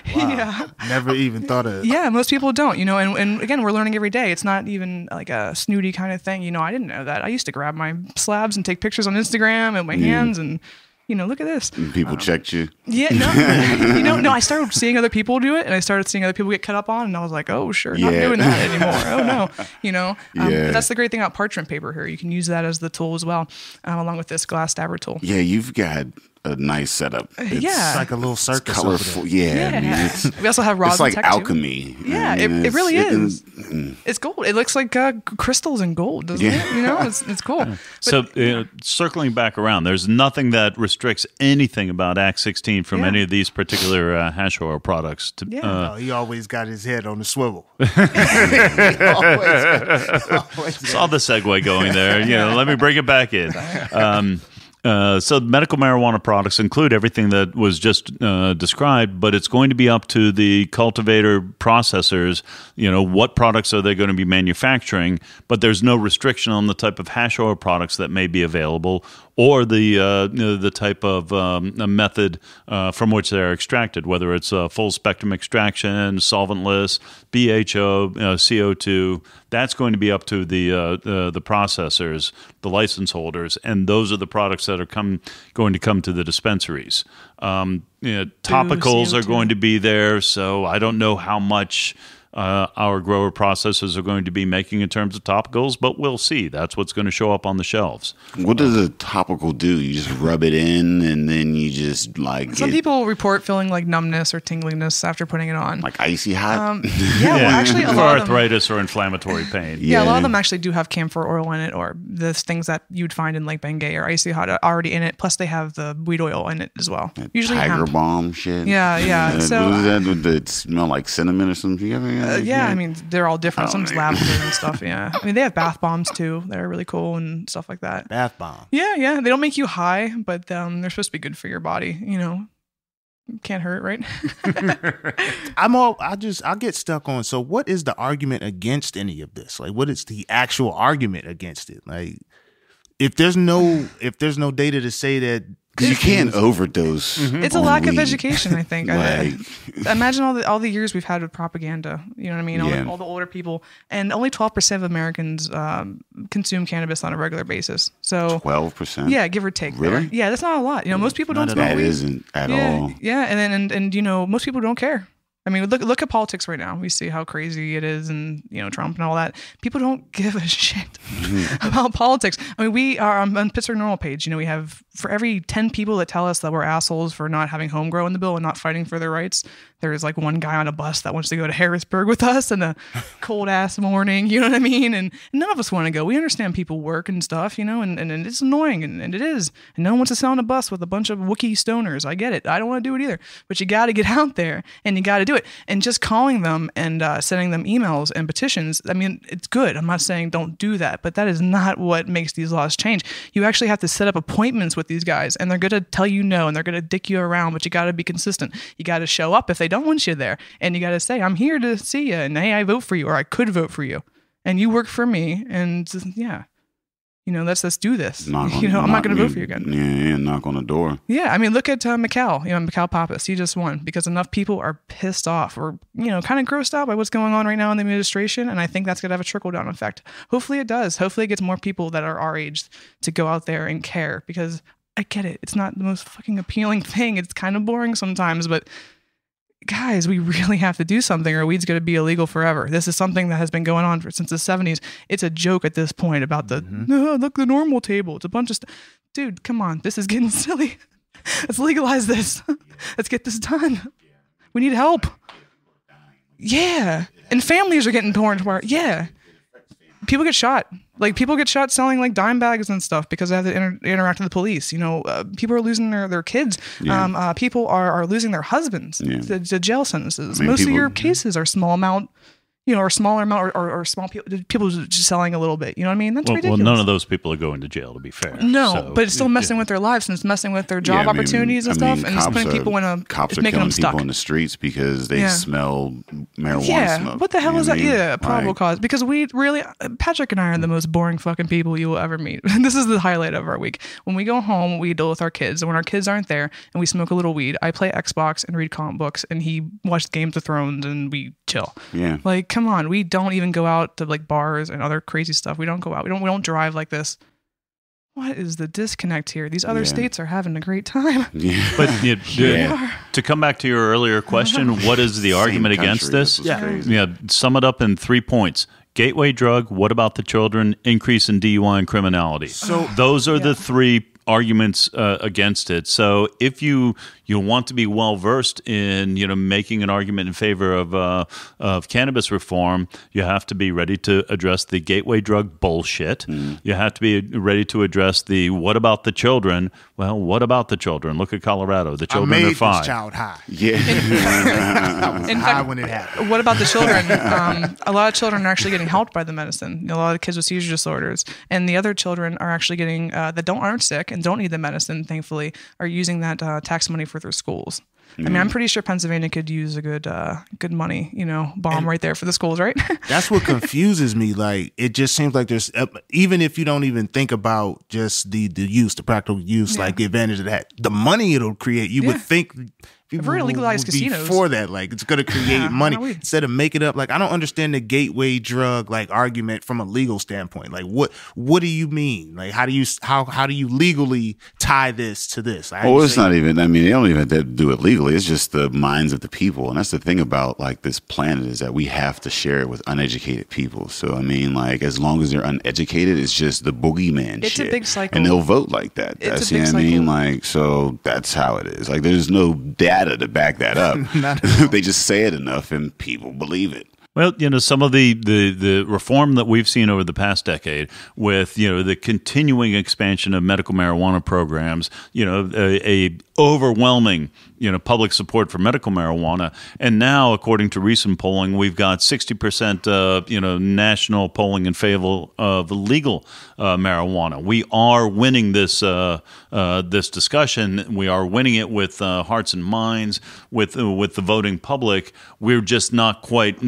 Yeah, never even thought of it. Yeah, most people don't. And again, we're learning every day. It's not even like a snooty kind of thing. I didn't know that. I used to grab my slabs and take pictures on Instagram with my hands and. Look at this. And people checked you. Yeah, no. No, I started seeing other people do it, and I started seeing other people get cut up on, and I was like, oh, sure, not doing that anymore. Oh, no. But that's the great thing about parchment paper here. You can use that as the tool as well, along with this glass dabber tool. Yeah, you've got a nice setup. It's like a little circus. Colorful. Yeah. I mean, we also have rosin. It's like tech alchemy. Too. Yeah, it really is. It's gold. It looks like crystals and gold, doesn't it? It's cool. But, so circling back around, there's nothing that restricts anything about Act 16 from any of these particular hash oil products. He always got his head on the swivel. Saw the segue going there. Let me bring it back in. So medical marijuana products include everything that was just described, but it's going to be up to the cultivator processors, what products are they going to be manufacturing, but there's no restriction on the type of hash oil products that may be available or the type of method from which they're extracted, whether it's full spectrum extraction, solventless, BHO, CO2. That's going to be up to the processors, the license holders, and those are the products that are going to come to the dispensaries. Topicals are going to be there, so I don't know how much our grower processors are going to be making in terms of topicals, but we'll see. That's what's going to show up on the shelves. What does a topical do? You just rub it in and then you just Some people report feeling like numbness or tingliness after putting it on. Like icy hot? Well, actually a lot of them, arthritis or inflammatory pain. Yeah, a lot of them actually do have camphor oil in it, or the things that you'd find in like Bengay or icy hot already in it. Plus they have the weed oil in it as well. Usually Tiger hemp. Balm shit. Yeah. So what is that? Would it smell like cinnamon or something? I mean, they're all different. Some's lavender and stuff. Yeah, I mean, they have bath bombs too. They're really cool and stuff like that. Bath bomb. Yeah. They don't make you high, but they're supposed to be good for your body. Can't hurt, right? I get stuck on. So, what is the argument against any of this? Like, what is the actual argument against it? Like, if there's no data to say that. Because you can't overdose. It's a lack of education, I think. Imagine all the years we've had with propaganda. You know what I mean? All the older people, and only 12% of Americans consume cannabis on a regular basis. So 12%. Yeah, give or take. Really? There. Yeah, that's not a lot. Most people don't smoke weed. That isn't at all. Yeah, and most people don't care. I mean, look at politics right now. We see how crazy it is, and Trump and all that. People don't give a shit about politics. I mean, we are on Pittsburgh NORML page. We have, for every 10 people that tell us that we're assholes for not having home grow in the bill and not fighting for their rights, there's like one guy on a bus that wants to go to Harrisburg with us in a cold ass morning. You know what I mean? And none of us want to go. We understand people work and stuff, and it's annoying, and it is. And no one wants to sit on a bus with a bunch of Wookiee stoners. I get it. I don't want to do it either. But you got to get out there and you got to do it. And just calling them and sending them emails and petitions, I mean, it's good. I'm not saying don't do that, but that is not what makes these laws change. You actually have to set up appointments with these guys, and they're going to tell you no, and they're going to dick you around, but you got to be consistent. You got to show up if they don't want you there, and you got to say, I'm here to see you, and hey, I vote for you, or I could vote for you, and you work for me, and yeah. Let's do this. I'm not going to vote for you again. Yeah, knock on the door. Yeah, I mean, look at McCall. McCall Pappas. He just won because enough people are pissed off or kind of grossed out by what's going on right now in the administration, and I think that's going to have a trickle down effect. Hopefully, it does. Hopefully, it gets more people that are our age to go out there and care, because I get it. It's not the most fucking appealing thing. It's kind of boring sometimes, but guys, we really have to do something or weed's going to be illegal forever. This is something that has been going on since the 70s. It's a joke at this point about the, look, the NORML table. It's a bunch of stuff. Dude, come on. This is getting silly. Let's legalize this. Let's get this done. We need help. Yeah. And families are getting torn apart. Yeah. People get shot. Like, people get shot selling, like, dime bags and stuff because they have to interact with the police. You know, people are losing their kids. Yeah. People are losing their husbands to jail sentences. Most of your cases are small amount, you know, or smaller amount or small people just selling a selling You know what I mean? That's ridiculous. Well, none of those people are going to jail, to be fair. No, so, but it's still messing with their lives and it's messing with their job opportunities and stuff. And it's putting people in a, cops it's are making killing them stuck. people in the streets because they smell marijuana Yeah, smoke. what the hell is that? Yeah, probable Like, cause. Because we really, Patrick and I are the most boring fucking people you will ever meet. This is the highlight of our week. When we go home, we deal with our kids. And when our kids aren't there and we smoke a little weed, I play Xbox and read comic books and he watches Games of Thrones and we chill. Yeah. Like, come on. We don't even go out to like bars and other crazy stuff. We don't go out. We don't drive like this. What is the disconnect here? These other states are having a great time. Yeah. But to come back to your earlier question, what is the argument against this? Sum it up in 3 points. Gateway drug, what about the children, increase in DUI and criminality. So those are the three arguments against it. So if you want to be well versed in making an argument in favor of cannabis reform, you have to be ready to address the gateway drug bullshit. You have to be ready to address the what about the children. Well, what about the children? Look at Colorado. The children are fine. This child high. Yeah. I was In high fact, when it happened. what about the children? A lot of children are actually getting helped by the medicine. A lot of kids with seizure disorders, and the other children are actually getting that aren't sick and don't need the medicine. Thankfully, are using that tax money for their schools. I mean, I'm pretty sure Pennsylvania could use a good money, bomb right there for the schools, right? That's what confuses me. Like, it just seems like there's, even if you don't even think about just the practical use, like the advantage of that, the money it'll create, you would think people we're gonna legalize casinos for that. Like, it's going to create money instead of make it up. Like, I don't understand the gateway drug like argument from a legal standpoint. Like, what do you mean? Like, how do you legally tie this to this? Like, it's not even. I mean, they don't even have to do it legally. It's just the minds of the people, and that's the thing about like this planet is that we have to share it with uneducated people. So I mean, like as long as they're uneducated, it's just the boogeyman it's shit. A big cycle, and they'll vote like that. That's you know what I mean. Like so, that's how it is. Like there's no data to back that up. They just say it enough, and people believe it. Well, some of the reform that we've seen over the past decade with, the continuing expansion of medical marijuana programs, a overwhelming, public support for medical marijuana. And now, according to recent polling, we've got 60%, national polling in favor of legal marijuana. We are winning this discussion. We are winning it with hearts and minds, with the voting public. We're just not quite,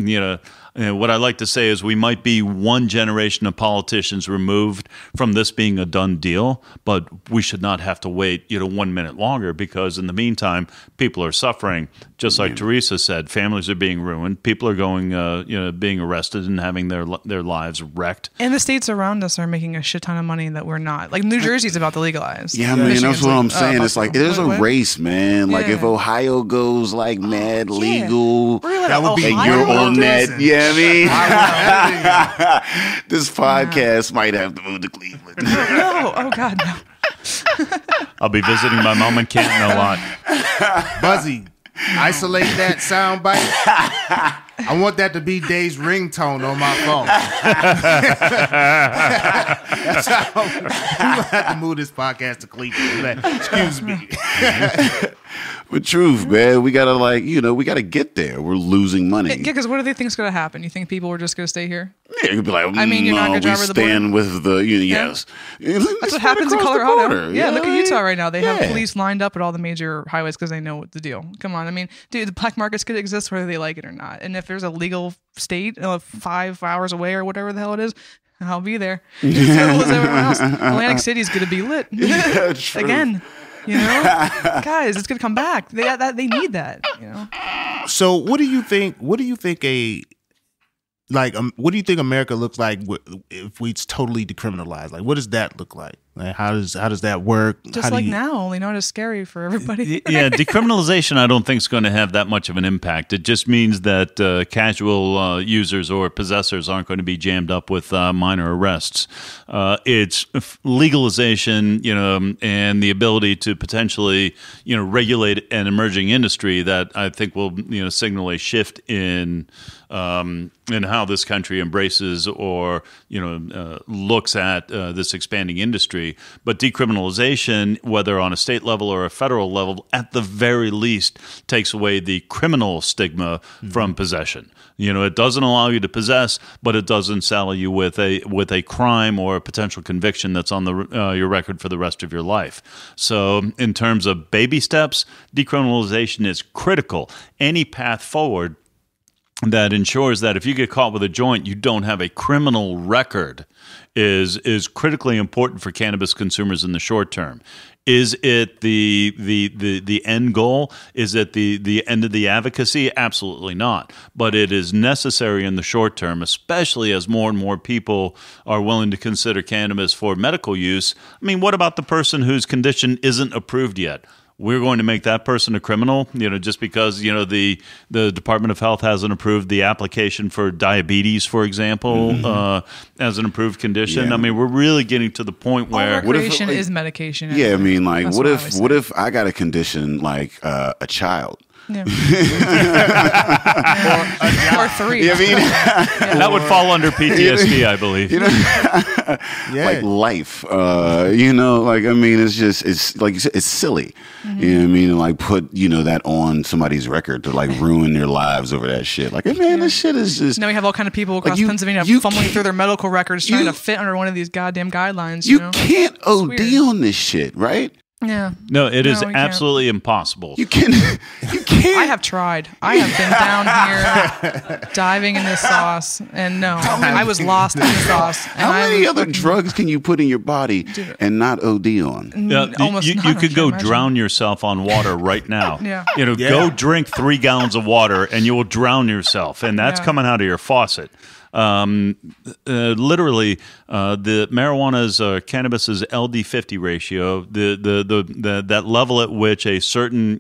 what I like to say is we might be one generation of politicians removed from this being a done deal, but we should not have to wait, 1 minute longer because in the meantime, people are suffering. Just like Teresa said, families are being ruined. People are going, being arrested and having their lives wrecked. And the states around us are making a shit ton of money that we're not. Like New Jersey's about to legalize. Yeah, man, that's what I'm saying. It's like there's a race, man. Like if Ohio goes like mad legal, that would be and you're on that. Yeah, I mean, this podcast might have to move to Cleveland. No, oh God, no. I'll be visiting my mom in Canton a lot. Buzzy, isolate that sound bite. I want that to be Dave's ringtone on my phone. That's how we will have to move this podcast to Cleveland. Excuse me. But truth, man, we gotta we gotta get there. We're losing money. Yeah, because what do they think is going to happen? You think people are just going to stay here? Yeah, you'd be like, I mean, you're not going to drive over the border. Stand with the yes. That's what happens in Colorado. Yeah, look at Utah right? right now. They have police lined up at all the major highways because they know what the deal. Come on, I mean, dude, the black market's going to exist whether they like it or not. And if there's a legal state 5 hours away or whatever the hell it is, I'll be there. As everyone else. Atlantic City's going to be lit again. Guys, it's gonna come back. They got that. They need that. So, what do you think? What do you think America looks like if we totally decriminalize? Like, what does that look like? Like, how does that work? Just like now, only not as scary for everybody. Yeah, decriminalization I don't think is going to have that much of an impact. It just means that casual users or possessors aren't going to be jammed up with minor arrests. It's legalization, and the ability to potentially, regulate an emerging industry that I think will, signal a shift in how this country embraces or looks at this expanding industry. But decriminalization, whether on a state level or a federal level, at the very least takes away the criminal stigma from possession. It doesn't allow you to possess, but it doesn't saddle you with a crime or a potential conviction that's on your record for the rest of your life. So in terms of baby steps, decriminalization is critical. Any path forward that ensures that if you get caught with a joint, you don't have a criminal record is critically important for cannabis consumers in the short term. Is it the end goal? Is it the end of the advocacy? Absolutely not. But it is necessary in the short term, especially as more and more people are willing to consider cannabis for medical use. I mean, what about the person whose condition isn't approved yet? We're going to make that person a criminal, just because, the Department of Health hasn't approved the application for diabetes, for example, as an approved condition. Yeah. I mean, we're really getting to the point where recreation is medication. Yeah, I mean, like, what if I got a condition like a child? Yeah. or 3. I mean, that would fall under PTSD, I believe. Like life. Like, I mean, it's like you said, it's silly. Mm-hmm. You know what I mean? And like put that on somebody's record to like ruin their lives over that shit. Like, man, this shit is just. Now we have all kind of people across Pennsylvania fumbling through their medical records trying to fit under one of these goddamn guidelines. You can't OD on this shit, right? Yeah. No, it is absolutely impossible. You can't. I have tried. I have been down here diving in this sauce, and I was lost in the sauce. How many other drugs can you put in your body and not OD on? Almost you could go drown yourself on water right now. Yeah. Go drink 3 gallons of water and you will drown yourself, and that's coming out of your faucet. Literally, the marijuana's cannabis's LD50 ratio, that level at which a certain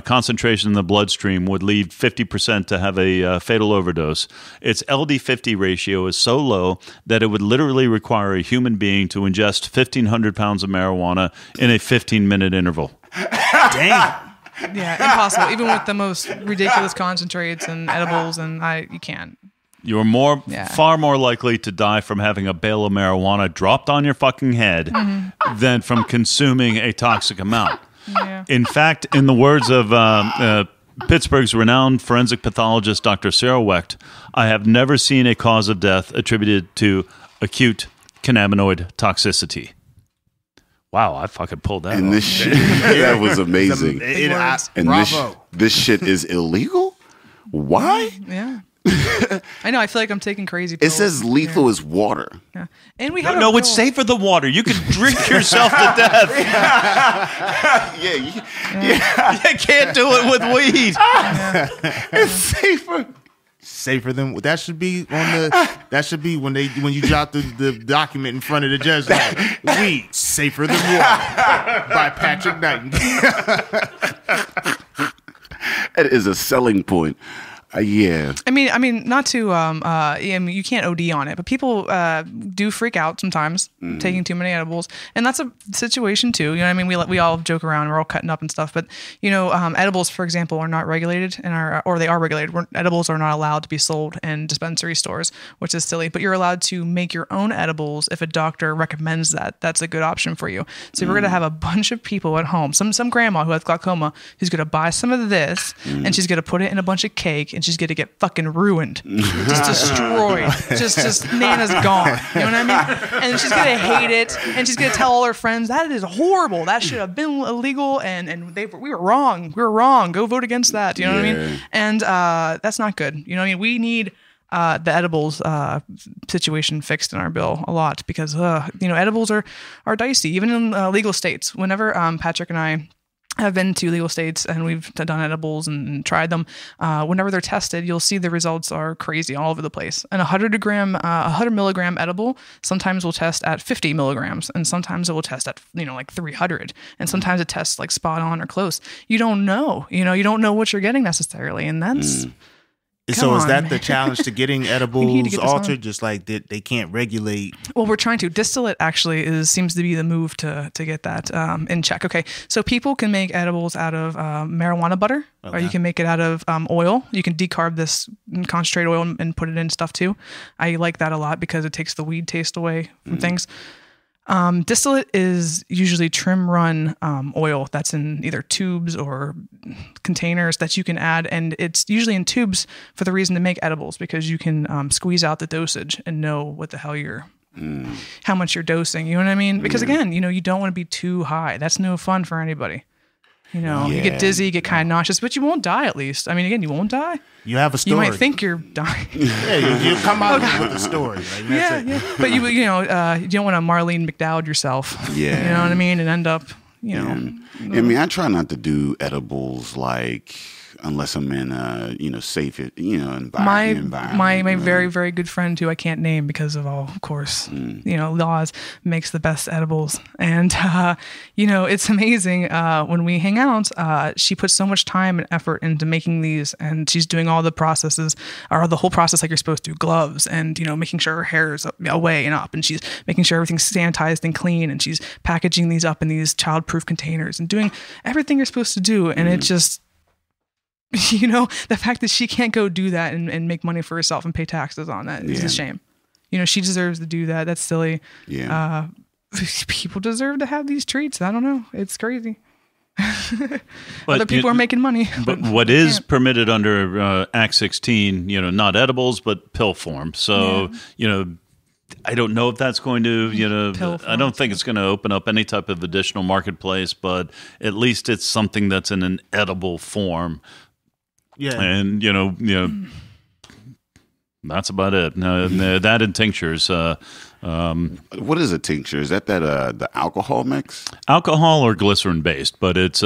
concentration in the bloodstream would lead 50% to have a fatal overdose. Its LD50 ratio is so low that it would literally require a human being to ingest 1,500 pounds of marijuana in a 15-minute interval. Damn. Yeah, impossible. Even with the most ridiculous concentrates and edibles, you can't. You're far more likely to die from having a bale of marijuana dropped on your fucking head than from consuming a toxic amount. Yeah. In fact, in the words of Pittsburgh's renowned forensic pathologist, Dr. Sarah Wecht, I have never seen a cause of death attributed to acute cannabinoid toxicity. Wow, I fucking pulled that off. This shit, that was amazing. Bravo. This shit is illegal? Why? Yeah. I know. I feel like I'm taking crazy pills. It says lethal is water. Yeah. And we have it's safer than water. You can drink yourself to death. You can't do it with weed. It's safer. Safer than that should be on the. That should be when you drop the document in front of the judge. Like, weed safer than water by Patrick Knighton. That is a selling point. Yeah. I mean, not to. You can't OD on it, but people do freak out sometimes taking too many edibles, and that's a situation too. You know what I mean? We all joke around, we're all cutting up and stuff, but edibles, for example, are not regulated or they are regulated. Edibles are not allowed to be sold in dispensary stores, which is silly. But you're allowed to make your own edibles if a doctor recommends that. That's a good option for you. So we're gonna have a bunch of people at home, some grandma who has glaucoma, who's gonna buy some of this, and she's gonna put it in a bunch of cake. And she's going to get fucking ruined, just destroyed, just Nana's gone. You know what I mean? And she's going to hate it, and she's going to tell all her friends that is horrible. That should have been illegal, and we were wrong. We were wrong. Go vote against that. You know what I mean? And that's not good. You know what I mean? We need the edibles situation fixed in our bill a lot because edibles are dicey, even in legal states. Whenever Patrick and I have been to legal states and we've done edibles and tried them. Whenever they're tested, you'll see the results are crazy all over the place. And 100 milligram edible sometimes will test at 50 milligrams, and sometimes it will test at like 300, and sometimes it tests like spot on or close. You don't know. You don't know what you're getting necessarily, and that's. So is that the challenge to getting edibles altered? Just like that they can't regulate. Well, we're trying to. Distillate actually seems to be the move to get that in check. Okay, so people can make edibles out of marijuana butter, or you can make it out of oil. You can decarb this concentrated oil and put it in stuff too. I like that a lot because it takes the weed taste away from things. Distillate is usually trim run oil that's in either tubes or containers that you can add, and it's usually in tubes for the reason to make edibles, because you can squeeze out the dosage and know what the hell how much you're dosing. You know what I mean? Because again, you don't want to be too high. That's no fun for anybody. You get dizzy, you get kind of nauseous, but you won't die at least. I mean, again, you won't die. You have a story. You might think you're dying. You come out with a story. Like, yeah. But you don't want to Marlene McDowd yourself. Yeah. You know what I mean? And end up, I mean, I try not to do edibles unless I'm in a safe environment. My very, very good friend, who I can't name because of all, of course, laws, makes the best edibles. And it's amazing when we hang out. She puts so much time and effort into making these, and she's doing all the processes, or the whole process like you're supposed to, gloves, and making sure her hair is away and up, and she's making sure everything's sanitized and clean, and she's packaging these up in these child-proof containers and doing everything you're supposed to do. And it just the fact that she can't go do that and make money for herself and pay taxes on that is a shame. She deserves to do that. That's silly. Yeah. People deserve to have these treats. I don't know. It's crazy. Other people are making money. But what is permitted under Act 16, not edibles, but pill form. So, I don't know if that's going to, I don't think it's going to open up any type of additional marketplace, but at least it's something that's in an edible form. Yeah, and that's about it. That and tinctures. What is a tincture? Is that the alcohol mix? Alcohol or glycerin based, but it's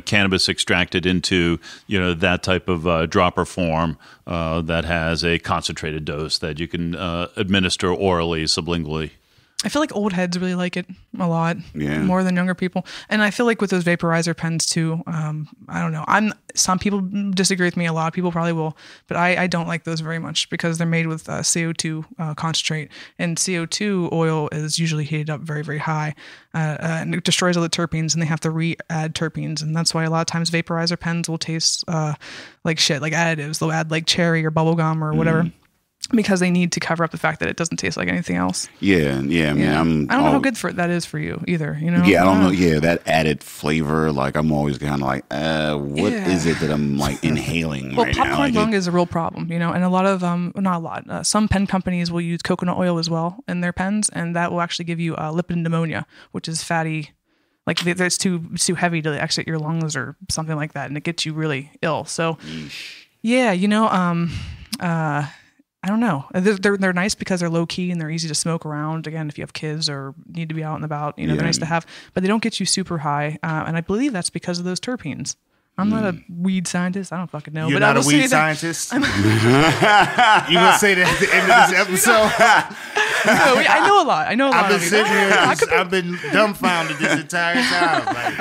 cannabis extracted into that type of dropper form that has a concentrated dose that you can administer orally, sublingually. I feel like old heads really like it a lot, more than younger people. And I feel like with those vaporizer pens too, I don't know. Some people disagree with me. A lot of people probably will, but I don't like those very much because they're made with CO2 concentrate, and CO2 oil is usually heated up very, very high, and it destroys all the terpenes, and they have to re-add terpenes, and that's why a lot of times vaporizer pens will taste like shit, like additives. They'll add like cherry or bubblegum or whatever. Because they need to cover up the fact that it doesn't taste like anything else. Yeah. I mean, I don't know how good that is for you either. Yeah, I don't know. Yeah, that added flavor. Like I'm always kind of like, what is it that I'm like inhaling right now? Well, popcorn lung is a real problem, and a lot of not a lot. Some pen companies will use coconut oil as well in their pens, and that will actually give you lipid pneumonia, which is fatty. Like it's too heavy to exit your lungs or something like that, and it gets you really ill. So, yeah, I don't know. They're nice because they're low key and they're easy to smoke around. Again, if you have kids or need to be out and about, they're nice to have. But they don't get you super high, and I believe that's because of those terpenes. I'm not a weed scientist. I don't fucking know. You're not a weed scientist? You going to say that at the end of this episode? No, I know a lot. I've been sitting here. I've been dumbfounded this entire time.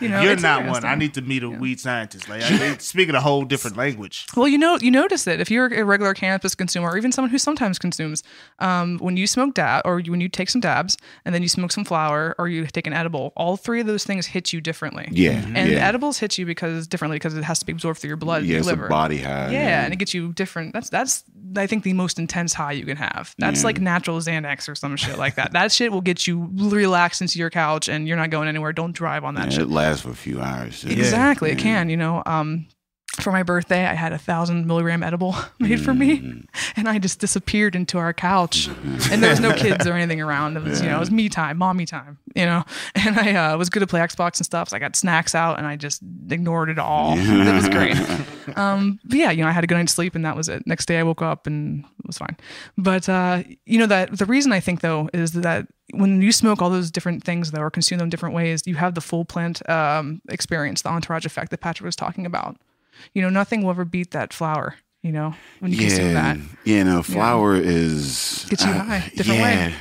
You're not one. I need to meet a weed scientist. Like, I speaking a whole different language. Well, you notice it. If you're a regular cannabis consumer, or even someone who sometimes consumes, when you smoke dab, or when you take some dabs, and then you smoke some flower, or you take an edible, all three of those things hit you differently. Yeah. And edibles hit you differently because it has to be absorbed through your blood, your liver. It's a body high. Yeah, and it gets you different. That's I think the most intense high you can have. That's like natural Xanax or some shit like that. That shit will get you relaxed into your couch and you're not going anywhere. Don't drive on that shit. It lasts for a few hours. Exactly, it can. for my birthday, I had 1,000 milligram edible made for me, and I just disappeared into our couch, and there was no kids or anything around. It was, it was me time, mommy time, and I was good to play Xbox and stuff. So I got snacks out, and I just ignored it all. It was great. But yeah, I had a good night's sleep, and that was it. Next day, I woke up and it was fine. But that the reason I think though is that when you smoke all those different things though, or consume them different ways, you have the full plant experience, the entourage effect that Patrick was talking about. Nothing will ever beat that flower, when you consume that. Yeah, flower is... Gets you high. Different way.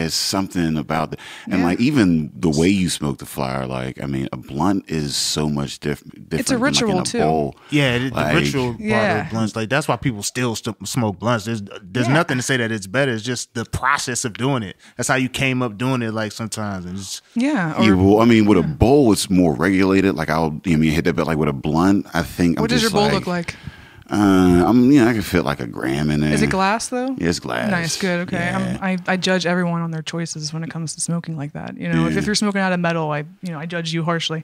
It's something about it. And like even the way you smoke the flower, like, I mean, a blunt is so much different. It's a ritual than, like, in a bowl. Yeah, the ritual part of blunts. Like, that's why people still smoke blunts. There's nothing to say that it's better. It's just the process of doing it. That's how you came up doing it, like, sometimes. And it's, with a bowl, it's more regulated. Like, hit that bit. Like, with a blunt, I think What does your bowl look like? I can fit like a gram in there. Is it glass though? Yeah, it's glass. Nice, good, okay. Yeah. I judge everyone on their choices when it comes to smoking like that. If you're smoking out of metal, I judge you harshly.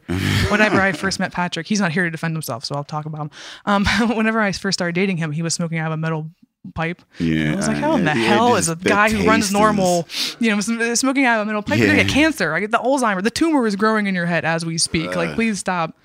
Whenever I first met Patrick, he's not here to defend himself, so I'll talk about him. Whenever I first started dating him, he was smoking out of a metal pipe. Yeah, I was like, how in the hell is a guy who runs NORML, smoking out of a metal pipe? You're gonna get cancer. I get the Alzheimer. The tumor is growing in your head as we speak. Like, please stop.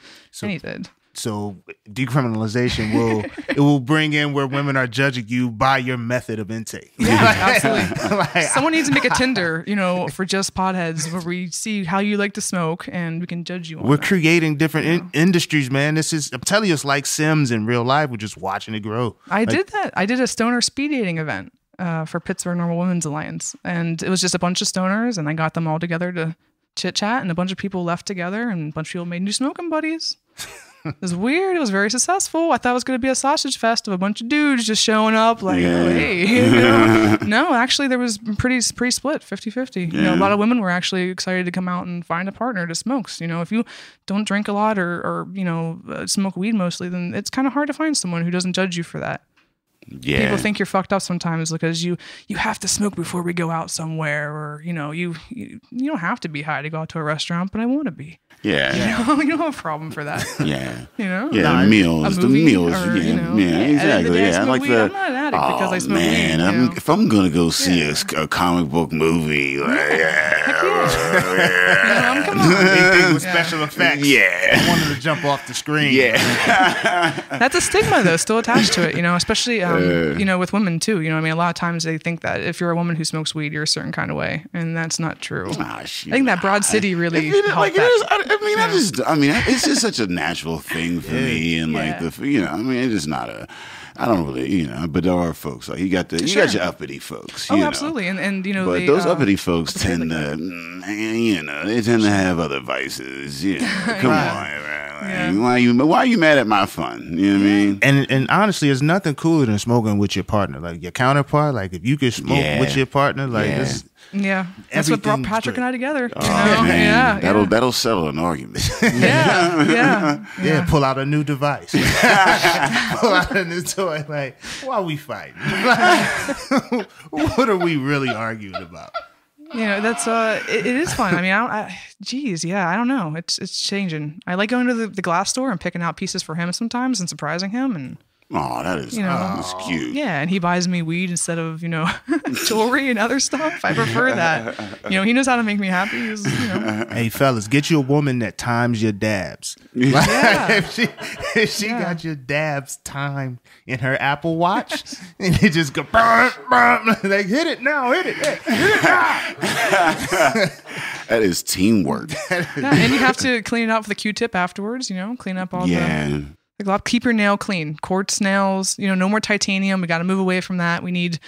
And he did. So decriminalization will bring in where women are judging you by your method of intake. Yeah, absolutely. Someone needs to make a Tinder, for just potheads where we see how you like to smoke and we can judge you on We're that. creating different industries, man. I'm telling you, it's like Sims in real life. We're just watching it grow. I did that. I did a stoner speed dating event for Pittsburgh Normal Women's Alliance. And it was just a bunch of stoners, and I got them all together to chit chat, and a bunch of people left together, and a bunch of people made new smoking buddies. It was weird. It was very successful. I thought it was going to be a sausage fest of a bunch of dudes just showing up like, hey. No, actually, there was pretty split, 50-50. A lot of women were actually excited to come out and find a partner to smoke. If you don't drink a lot or smoke weed mostly, then it's kind of hard to find someone who doesn't judge you for that. Yeah. People think you're fucked up sometimes because you have to smoke before we go out somewhere, or you don't have to be high to go out to a restaurant, but I want to be. Yeah. You don't have a problem for that. Yeah. Yeah, the meals. The meals. Or, Exactly. Yeah, I like weed. I'm not an addict because I smoke weed. If I'm gonna go see a comic book movie, Come on. Anything with special effects. Yeah. I wanted to jump off the screen. Yeah. That's a stigma though, still attached to it. Especially with women too. A lot of times they think that if you're a woman who smokes weed, you're a certain kind of way, and that's not true. I think that Broad City really helped that. It's just such a natural thing for me, and it's just not a. I don't really, but there are folks like you got your uppity folks. Absolutely, and but those uppity folks tend to, they tend to have other vices. Come on, man. Why are you mad at my fun? You know what I mean? And honestly, there's nothing cooler than smoking with your partner, like your counterpart. Like if you could smoke with your partner, like this. Yeah, that's what brought Patrick and I together. Man. That'll settle an argument. Yeah. Pull out a new device. Pull out a new toy. Like, why are we fighting? What are we really arguing about? That's it is fun. I don't know. It's changing. I like going to the glass store and picking out pieces for him sometimes and surprising him and. Oh, that is that's cute. Yeah, and he buys me weed instead of jewelry and other stuff. I prefer that. He knows how to make me happy. Hey, fellas, get you a woman that times your dabs. If she got your dabs timed in her Apple Watch, and it just go like hit it now, hit it now. That is teamwork. And you have to clean it out with a Q-tip afterwards. Clean up all the. Keep your nail clean. Quartz nails, no more titanium. We got to move away from that. We need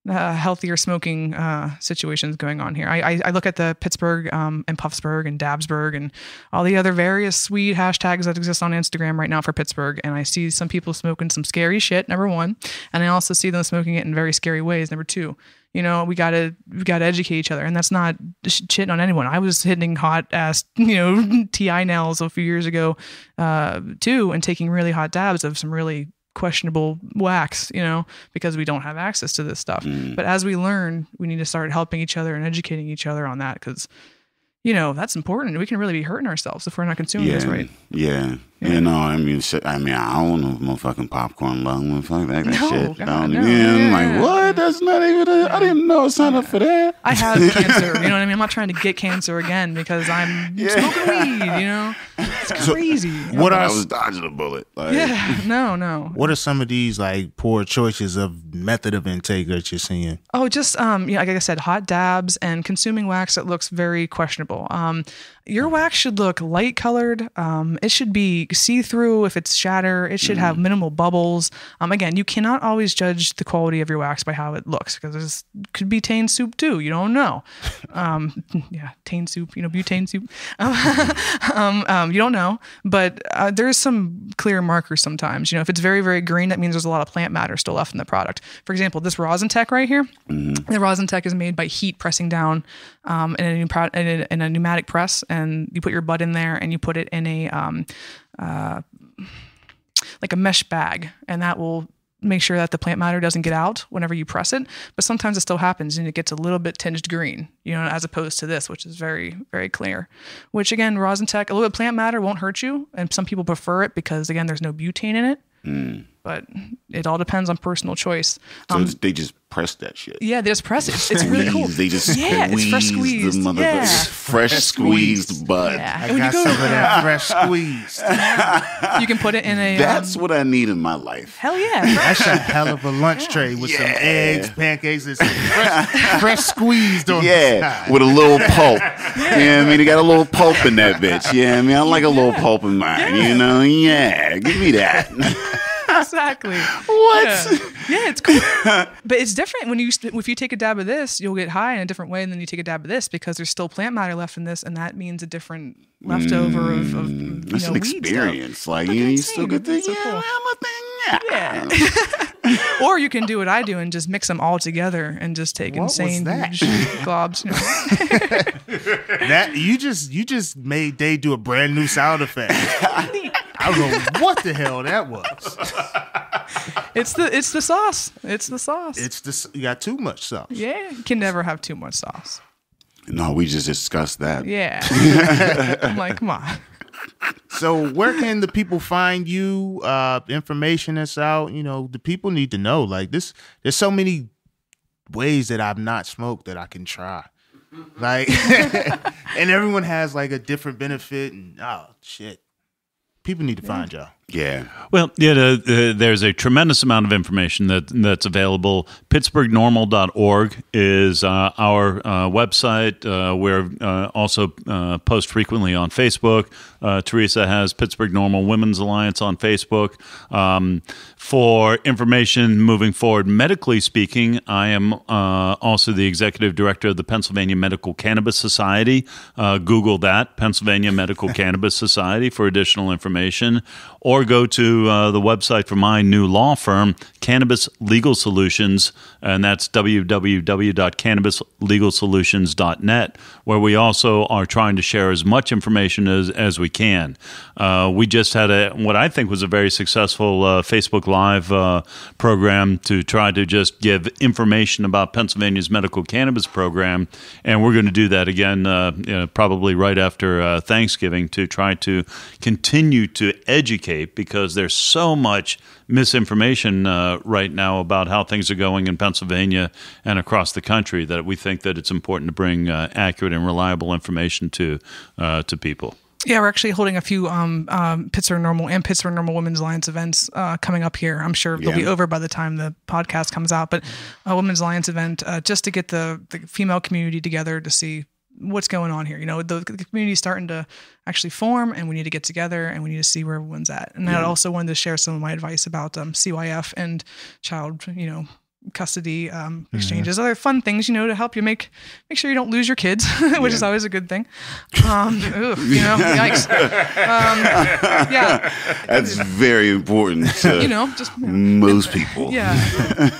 healthier smoking situations going on here. I look at the Pittsburgh and Puffsburg and Dabsburg and all the other various sweet hashtags that exist on Instagram right now for Pittsburgh, and I see some people smoking some scary shit, number one, and I also see them smoking it in very scary ways, number two. We gotta educate each other, and that's not shitting on anyone. I was hitting hot ass, TI nails a few years ago, too, and taking really hot dabs of some really questionable wax, because we don't have access to this stuff. But as we learn, we need to start helping each other and educating each other on that, because that's important. We can really be hurting ourselves if we're not consuming this right. Yeah. I mean, I don't know if motherfucking popcorn lung, fuck that shit. I'm like, what? That's not even. I didn't know I signed up for that. I have cancer. You know what I mean? I'm not trying to get cancer again because I'm smoking weed. It's crazy. I was dodging a bullet. No. What are some of these like poor choices of method of intake that you're seeing? Oh, just like I said, hot dabs and consuming wax that looks very questionable. Your wax should look light colored. It should be see-through if it's shatter. It should have minimal bubbles. Again, you cannot always judge the quality of your wax by how it looks because it could be Tane soup too. You don't know. Tane soup, butane soup. You don't know, but there's some clear markers sometimes. If it's very, very green, that means there's a lot of plant matter still left in the product. For example, this rosin tech right here, the rosin tech is made by heat pressing down in a pneumatic press, and you put your bud in there and you put it in a like a mesh bag, and that will make sure that the plant matter doesn't get out whenever you press it. But sometimes it still happens and it gets a little bit tinged green, as opposed to this, which is very, very clear. Which again, rosin tech, a little bit of plant matter won't hurt you, and some people prefer it because again, there's no butane in it. But it all depends on personal choice. So they just press that shit. Yeah, they just press it. It's really cool. They just it's fresh squeezed. The motherfucker. Fresh squeezed bud. Yeah. I got some of that fresh squeezed. You can put it in a... That's what I need in my life. Hell yeah. That's a hell of a lunch tray with some eggs, pancakes, and some fresh squeezed on the side. With a little pulp. Yeah, they got a little pulp in that bitch. Yeah, I like a little pulp in mine, Yeah, give me that. Exactly. What? Yeah, it's cool. But it's different if you take a dab of this, you'll get high in a different way than you take a dab of this because there's still plant matter left in this, and that means a different leftover of that's an experience. Stuff. Like you still get the so cool. Yeah. Or you can do what I do and just mix them all together and just take insane huge globs. That you just made Day do a brand new sound effect. I don't know what the hell that was. It's the sauce. It's the sauce. You got too much sauce. Yeah, you can never have too much sauce. No, we just discussed that. Yeah. I'm like, come on. So where can the people find you? Information that's out. The people need to know. Like this, there's so many ways that I've not smoked that I can try. Like, and everyone has like a different benefit. And shit, people need to find y'all. Yeah. Well, there's a tremendous amount of information that's available. PittsburghNormal.org is our website. We're also post frequently on Facebook. Teresa has Pittsburgh Normal Women's Alliance on Facebook. For information moving forward, medically speaking, I am also the executive director of the Pennsylvania Medical Cannabis Society. Google that, Pennsylvania Medical Cannabis Society, for additional information. Or go to the website for my new law firm, Cannabis Legal Solutions, and that's www.cannabislegalsolutions.net, where we also are trying to share as much information as we can. We just had what I think was a very successful Facebook Live program to try to just give information about Pennsylvania's medical cannabis program, and we're going to do that again probably right after Thanksgiving to try to continue to educate, because there's so much misinformation right now about how things are going in Pennsylvania and across the country that we think that it's important to bring accurate and reliable information to people. Yeah, we're actually holding a few Pittsburgh Normal and Pittsburgh Normal Women's Alliance events coming up here. I'm sure they'll be over by the time the podcast comes out, but a Women's Alliance event just to get the female community together to see what's going on here. The community is starting to actually form, and we need to get together and we need to see where everyone's at. And I also wanted to share some of my advice about CYF and child, custody exchanges, other fun things, to help you make sure you don't lose your kids, which is always a good thing. Yikes. That's very important to most people. Yeah.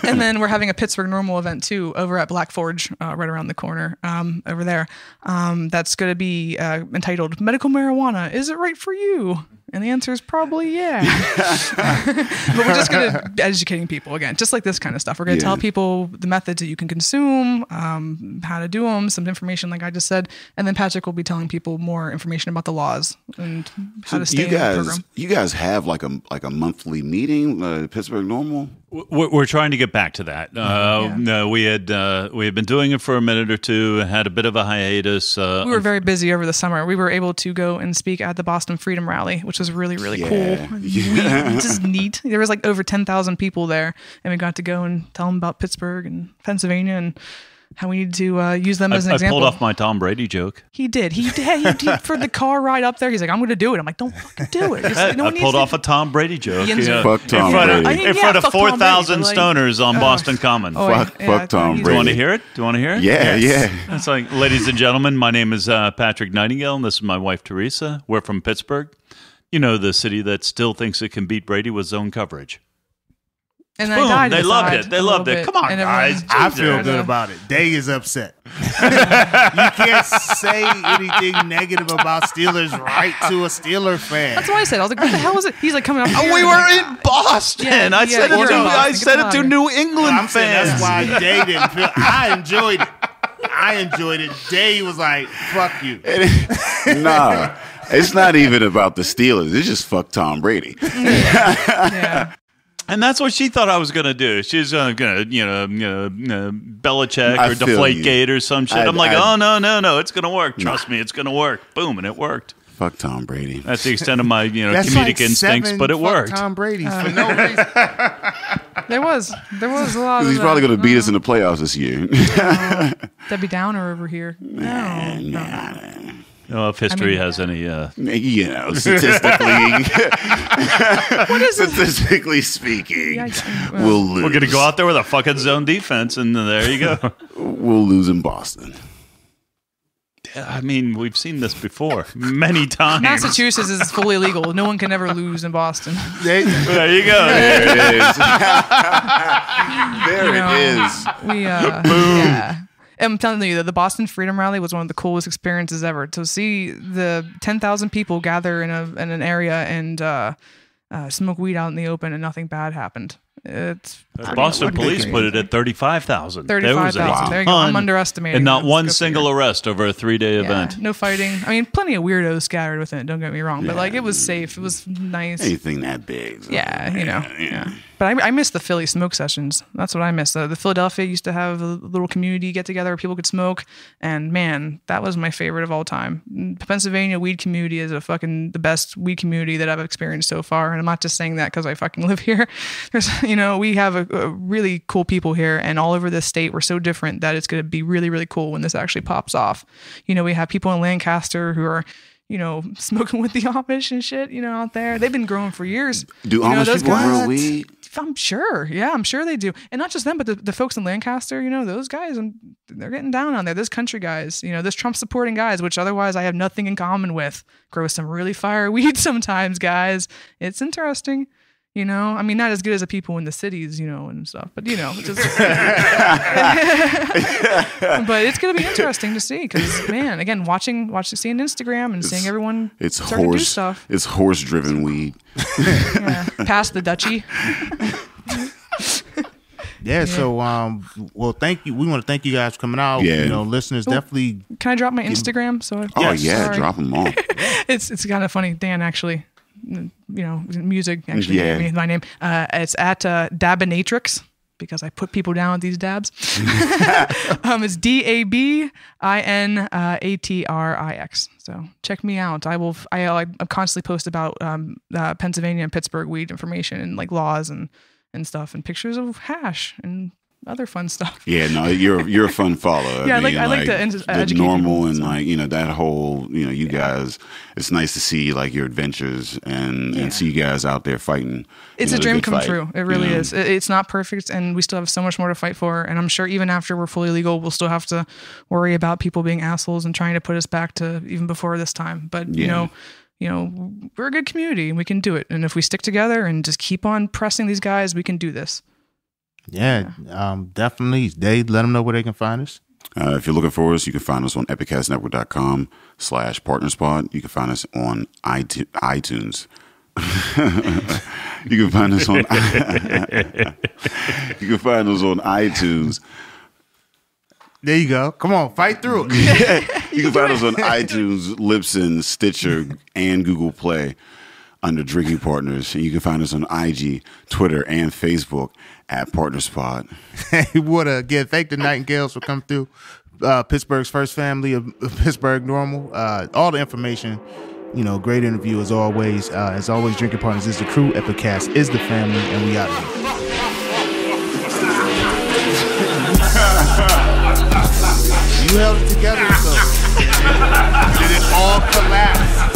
And then we're having a Pittsburgh Normal event too over at Black Forge, right around the corner over there. That's going to be entitled Medical Marijuana. Is it right for you? And the answer is probably yeah. But we're just going to be educating people again, just like this kind of stuff. We're going to tell people the methods that you can consume, how to do them, some information like I just said. And then Patrick will be telling people more information about the laws and how to stay in the program. You guys have like a monthly meeting, Pittsburgh NORML? We're trying to get back to that. No, we had been doing it for a minute or two, had a bit of a hiatus. We were very busy over the summer. We were able to go and speak at the Boston Freedom Rally, which was really, really cool. Just neat. There was like over 10,000 people there, and we got to go and tell them about Pittsburgh and Pennsylvania and how we need to use them as an example. I pulled off my Tom Brady joke. He did. He for the car ride up there. He's like, I'm going to do it. I'm like, don't fucking do it. I pulled off a Tom Brady joke. Fuck Tom Brady. In front of 4,000 stoners on Boston Common. Fuck Tom Brady. Do you want to hear it? Yeah, yes. It's like, ladies and gentlemen, my name is Patrick Nightingale, and this is my wife, Teresa. We're from Pittsburgh. You know, the city that still thinks it can beat Brady with zone coverage. And boom, they loved it. They loved it. Come on, guys. I feel good about it. Day is upset. You can't say anything negative about Steelers right to a Steeler fan. That's what I said. I was like, what the hell is it? He's like coming up here. We were in Boston. I said it to New England fans. That's why Day didn't feel. I enjoyed it. Day was like, fuck you. Nah, it's not even about the Steelers. It's just fuck Tom Brady. Yeah. And that's what she thought I was going to do. She's going to, Belichick or Deflategate or some shit. I'm like, oh, no, it's going to work. Trust me, it's going to work. Boom, and it worked. Fuck Tom Brady. That's the extent of my, comedic instincts, but it worked. Tom Brady for no reason. There was a lot of He's probably going to beat us in the playoffs this year. Debbie Downer over here. No. If history has any, statistically speaking, we'll lose. We're going to go out there with a fucking zone defense, and there you go. We'll lose in Boston. I mean, we've seen this before many times. Massachusetts is fully legal. No one can ever lose in Boston. There you go. There it is. There it is. Boom. Yeah. I'm telling you that the Boston Freedom Rally was one of the coolest experiences ever. To see the 10,000 people gather in an area and smoke weed out in the open and nothing bad happened. It's Boston police put it at 35,000. 35,000. There you go. I'm underestimating. And not one single arrest over a 3-day event. No fighting. I mean, plenty of weirdos scattered within it. Don't get me wrong, but like it was safe. It was nice. Anything that big. Yeah. But I miss the Philly smoke sessions. That's what I miss. The Philadelphia used to have a little community get together where people could smoke, and man, that was my favorite of all time. Pennsylvania weed community is the best weed community that I've experienced so far, and I'm not just saying that because I fucking live here. There's, we have a really cool people here, and all over this state we're so different that it's going to be really, really cool when this actually pops off. We have people in Lancaster who are smoking with the Amish and shit, out there. They've been growing for years. Do Amish people grow weed? I'm sure. Yeah, I'm sure they do. And not just them, but the folks in Lancaster, those guys, they're getting down on there. Those country guys, those Trump supporting guys, which otherwise I have nothing in common with, grow some really fire weed sometimes, guys. It's interesting. I mean, not as good as the people in the cities, and stuff, but it's just, but it's going to be interesting to see because, man, again, seeing Instagram and seeing everyone start to do stuff. It's horse-driven weed. Past the Dutchie. So, thank you. We want to thank you guys for coming out. Listeners, definitely. Can I drop my Instagram? Drop them all. It's kind of funny, Dan, actually. Music actually gave me my name. It's at Dabinatrix because I put people down with these dabs. It's DABINATRIX. So check me out. I constantly post about Pennsylvania and Pittsburgh weed information and like laws and stuff and pictures of hash and other fun stuff. Yeah, no, you're a fun follower. I like the NORML and that whole you guys. It's nice to see like your adventures and see you guys out there fighting. It's a dream come true. It really is. It's not perfect, and we still have so much more to fight for. And I'm sure even after we're fully legal, we'll still have to worry about people being assholes and trying to put us back to even before this time. But we're a good community and we can do it. And if we stick together and just keep on pressing these guys, we can do this. Yeah, definitely. Dave, let them know where they can find us. If you're looking for us, you can find us on epiccastnetwork.com/partnerspot. You can find us on iTunes. You can find us on you can find us on iTunes. There you go. Come on, fight through it. You can find us on iTunes, Libsyn, Stitcher, and Google Play under Drinking Partners. And you can find us on IG, Twitter, and Facebook at PartnersPod. Hey, what again? Thank the Nightingales for coming through. Pittsburgh's first family of Pittsburgh NORML. All the information. Great interview as always. Drinking Partners is the crew. Epicast is the family, and we out here. You held it together, so did it all collapse?